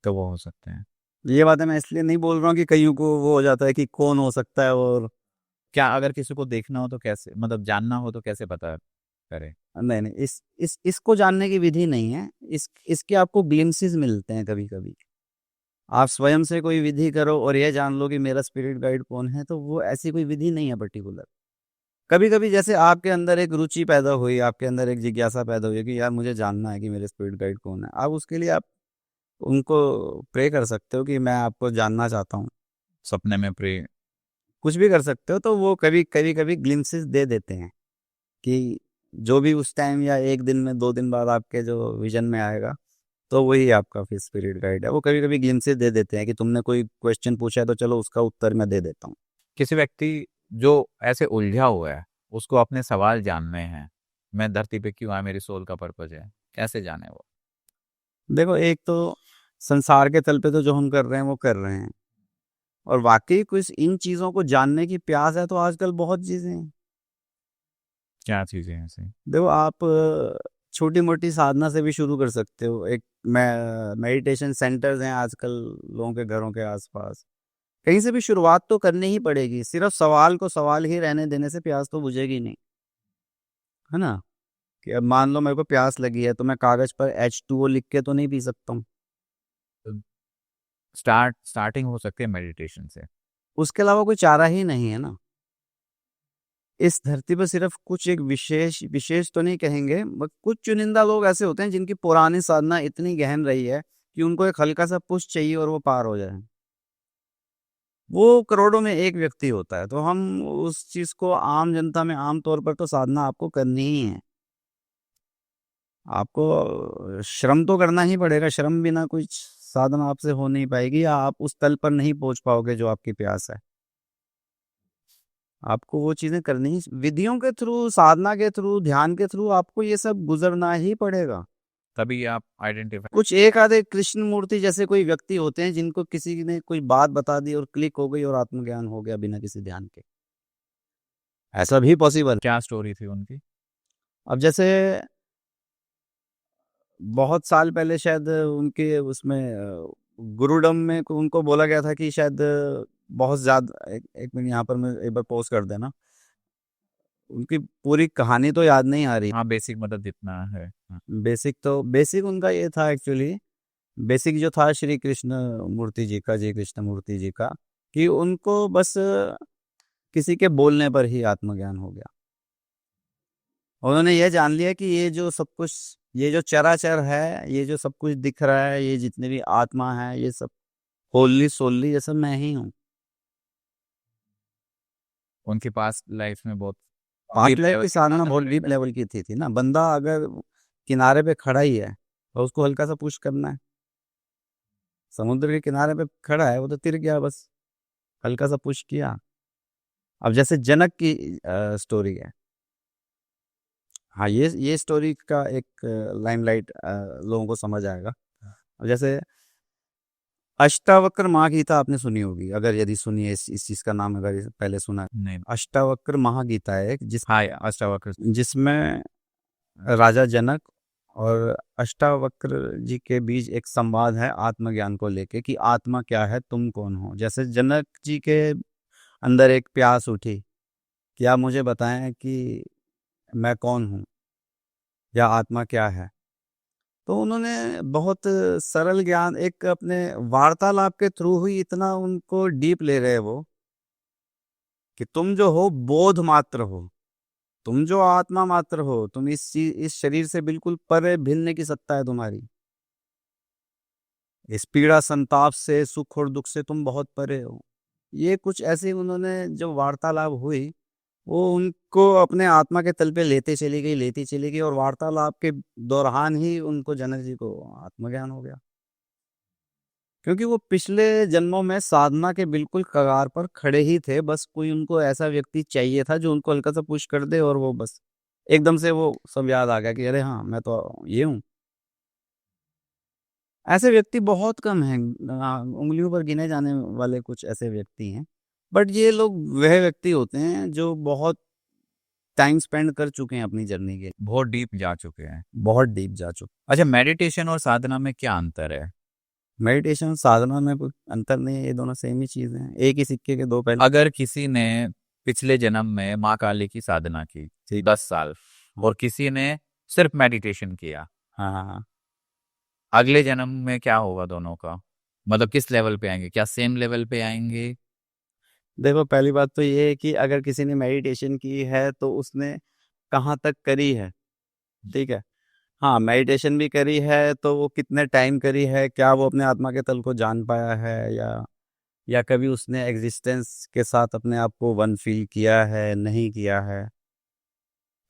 तो वो हो सकते हैं। ये बातें मैं इसलिए नहीं बोल रहा हूँ कि कईयों को वो हो जाता है कि कौन हो सकता है, और क्या अगर किसी को देखना हो तो कैसे, मतलब जानना हो तो कैसे पता करे? नहीं नहीं, इसको जानने की विधि नहीं है। इसके आपको ग्लिम्सेस मिलते हैं कभी कभी। आप स्वयं से कोई विधि करो और ये जान लो कि मेरा स्पिरिट गाइड कौन है, तो वो ऐसी कोई विधि नहीं है पर्टिकुलर। कभी कभी जैसे आपके अंदर एक रुचि पैदा हुई, आपके अंदर एक जिज्ञासा पैदा हुई कि यार मुझे जानना है कि मेरे स्पिरिट गाइड कौन है, आप उसके लिए आप उनको प्रे कर सकते हो कि मैं आपको जानना चाहता हूँ। सपने में प्रे। कुछ भी कर सकते हो, तो वो कभी कभी कभी ग्लिम्सेस दे देते हैं कि जो भी उस टाइम या एक दिन में 2 दिन बाद आपके जो विजन में आएगा, तो वही आपका फिर स्पिरिट गाइड है। वो कभी कभी ग्लिम्सेस दे देते हैं कि तुमने कोई क्वेश्चन पूछा है तो चलो उसका उत्तर मैं दे देता हूँ। किसी व्यक्ति जो ऐसे उलझा हुआ है, उसको अपने सवाल जानने हैं, मैं धरती पे क्यों आया, मेरी सोल का पर्पज है, कैसे जाने वो? देखो, एक तो संसार के तल पे तो जो हम कर रहे हैं वो कर रहे हैं, और वाकई कुछ इन चीज़ों को जानने की प्यास है तो आजकल बहुत चीज़ें हैं। क्या चीजें हैं ऐसे? देखो, आप छोटी मोटी साधना से भी शुरू कर सकते हो। एक मेडिटेशन सेंटर्स हैं आजकल लोगों के घरों के आसपास। कहीं से भी शुरुआत तो करनी ही पड़ेगी। सिर्फ सवाल को सवाल ही रहने देने से प्यास तो बुझेगी नहीं, है ना? कि अब मान लो मेरे को प्यास लगी है तो मैं कागज पर H2O लिख के तो नहीं पी सकता हूँ। स्टार्टिंग हो सकती है मेडिटेशन से। उसके अलावा कोई चारा ही नहीं है ना। इस धरती पर सिर्फ कुछ एक विशेष विशेष तो नहीं कहेंगे, बट कुछ चुनिंदा लोग ऐसे होते हैं जिनकी पुरानी साधना इतनी गहन रही है कि उनको एक हल्का सा पुश चाहिए और वो पार हो जाए। वो करोड़ों में एक व्यक्ति होता है। तो हम उस चीज को आम जनता में आम तौर पर तो साधना आपको करनी ही है। आपको श्रम तो करना ही पड़ेगा। श्रम बिना कुछ साधना आपसे हो नहीं पाएगी, या आप उस तल पर नहीं पहुंच पाओगे जो आपकी प्यास है। आपको वो चीजें करनी ही, विधियों के थ्रू, साधना के थ्रू, ध्यान के थ्रू आपको ये सब गुजरना ही पड़ेगा। तभी आप आइडेंटिफाई। कुछ एक आधे कृष्ण मूर्ति जैसे कोई व्यक्ति होते हैं जिनको किसी ने कोई बात बता दी और क्लिक हो गई और आत्मज्ञान हो गया बिना किसी ध्यान के। ऐसा भी पॉसिबल। क्या स्टोरी थी उनकी? अब जैसे बहुत साल पहले शायद उनके उसमें गुरुडम में उनको बोला गया था कि शायद बहुत ज्यादा, एक मिनट यहाँ पर मैं एक बार पॉज कर देना। उनकी पूरी कहानी तो याद नहीं आ रही। हाँ, बेसिक मतलब जितना है। हाँ। बेसिक उनका ये था एक्चुअली। बेसिक जो था श्री कृष्ण मूर्ति जी का, जी कृष्ण मूर्ति जी का, कि उनको बस किसी के बोलने पर ही आत्मज्ञान हो गया। उन्होंने ये जान लिया कि ये जो सब कुछ, ये जो चराचर है, ये जो सब कुछ दिख रहा है, ये जितने भी आत्मा है, ये सब होली सोली, ये सब मैं ही हूँ। उनके पास लाइफ में बहुत पास्ट deep लाइफ level की साधना बहुत डीप लेवल की थी ना। बंदा अगर किनारे पे खड़ा ही है तो उसको हल्का सा पुश करना है। समुद्र के किनारे पे खड़ा है, वो तो तिर गया, बस हल्का सा पुश किया। अब जैसे जनक की स्टोरी है। हाँ, ये स्टोरी का एक लाइमलाइट लोगों को समझ आएगा। अब जैसे अष्टावक्र महागीता आपने सुनी होगी, अगर यदि सुनी है इस चीज का नाम अगर पहले सुना है। नहीं। अष्टावक्र महागीता है हाँ, अष्टावक्र। जिसमें राजा जनक और अष्टावक्र जी के बीच एक संवाद है आत्मज्ञान को लेके कि आत्मा क्या है, तुम कौन हो। जैसे जनक जी के अंदर एक प्यास उठी कि आप मुझे बताएं कि मैं कौन हूँ या आत्मा क्या है। तो उन्होंने बहुत सरल ज्ञान एक अपने वार्तालाप के थ्रू ही इतना उनको डीप ले रहे वो, कि तुम जो हो बोध मात्र हो, तुम जो आत्मा मात्र हो, तुम इस शरीर से बिल्कुल परे भिन्न की सत्ता है तुम्हारी। इस पीड़ा संताप से, सुख और दुख से तुम बहुत परे हो। ये कुछ ऐसे उन्होंने जो वार्तालाप हुई, वो उनको अपने आत्मा के तल पे लेती चली गई, और वार्तालाप के दौरान ही उनको जनक जी को आत्मज्ञान हो गया। क्योंकि वो पिछले जन्मों में साधना के बिल्कुल कगार पर खड़े ही थे, बस कोई उनको ऐसा व्यक्ति चाहिए था जो उनको हल्का सा पुश कर दे और वो बस एकदम से वो सब याद आ गया कि अरे हाँ, मैं तो ये हूँ। ऐसे व्यक्ति बहुत कम हैं, उंगलियों पर गिने जाने वाले कुछ ऐसे व्यक्ति हैं। बट ये लोग वह व्यक्ति होते हैं जो बहुत टाइम स्पेंड कर चुके हैं अपनी जर्नी के, बहुत डीप जा चुके हैं। बहुत डीप जा चुके। अच्छा, मेडिटेशन और साधना में क्या अंतर है? मेडिटेशन साधना में कोई अंतर नहीं है, ये दोनों सेम ही चीजें हैं, एक ही सिक्के के दो पहलू। अगर किसी ने पिछले जन्म में माँ काली की साधना की 10 साल और किसी ने सिर्फ मेडिटेशन किया, हाँ हाँ हाँ। अगले जन्म में क्या होगा दोनों का? मतलब किस लेवल पे आएंगे? क्या सेम लेवल पे आएंगे? देखो, पहली बात तो ये है कि अगर किसी ने मेडिटेशन की है तो उसने कहाँ तक करी है, ठीक है। हाँ, मेडिटेशन भी करी है तो वो कितने टाइम करी है, क्या वो अपने आत्मा के तल को जान पाया है, या कभी उसने एग्जिस्टेंस के साथ अपने आप को वन फील किया है, नहीं किया है।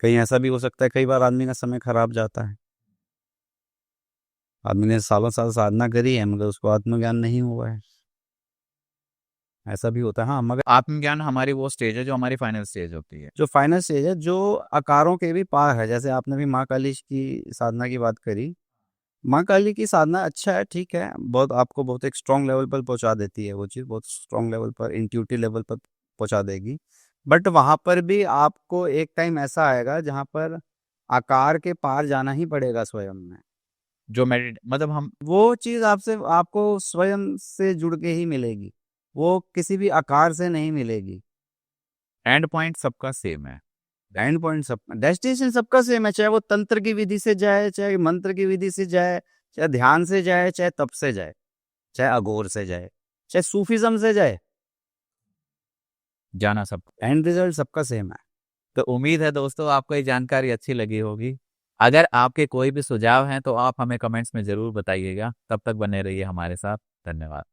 कहीं ऐसा भी हो सकता है, कई बार आदमी का समय खराब जाता है, आदमी ने सालों साल साधना करी है मगर उसको आत्मज्ञान नहीं हुआ है, ऐसा भी होता है। हाँ, मगर आत्मज्ञान हमारी वो स्टेज है जो हमारी फाइनल स्टेज होती है। जो फाइनल स्टेज है, जो आकारों के भी पार है, जैसे आपने भी माँ काली की साधना की बात करी। माँ काली की साधना अच्छा है, ठीक है, बहुत आपको बहुत एक स्ट्रॉन्ग लेवल पर पहुंचा देती है, वो चीज़ बहुत स्ट्रॉन्ग लेवल पर, इंट्यूटिव लेवल पर पहुंचा देगी। बट वहां पर भी आपको एक टाइम ऐसा आएगा जहां पर आकार के पार जाना ही पड़ेगा स्वयं में। जो मतलब हम वो चीज़ आपसे, आपको स्वयं से जुड़ के ही मिलेगी, वो किसी भी आकार से नहीं मिलेगी। एंड पॉइंट सबका सेम है। एंड पॉइंट सब, डेस्टिनेशन सबका सेम है, चाहे वो तंत्र की विधि से जाए, चाहे मंत्र की विधि से जाए, चाहे ध्यान से जाए, चाहे तप से जाए, चाहे अघोर से जाए, चाहे सूफिज्म से जाए, जाना सब। एंड रिजल्ट सबका सेम है। तो उम्मीद है दोस्तों आपको ये जानकारी अच्छी लगी होगी। अगर आपके कोई भी सुझाव हैं तो आप हमें कमेंट्स में ज़रूर बताइएगा। तब तक बने रहिए हमारे साथ। धन्यवाद।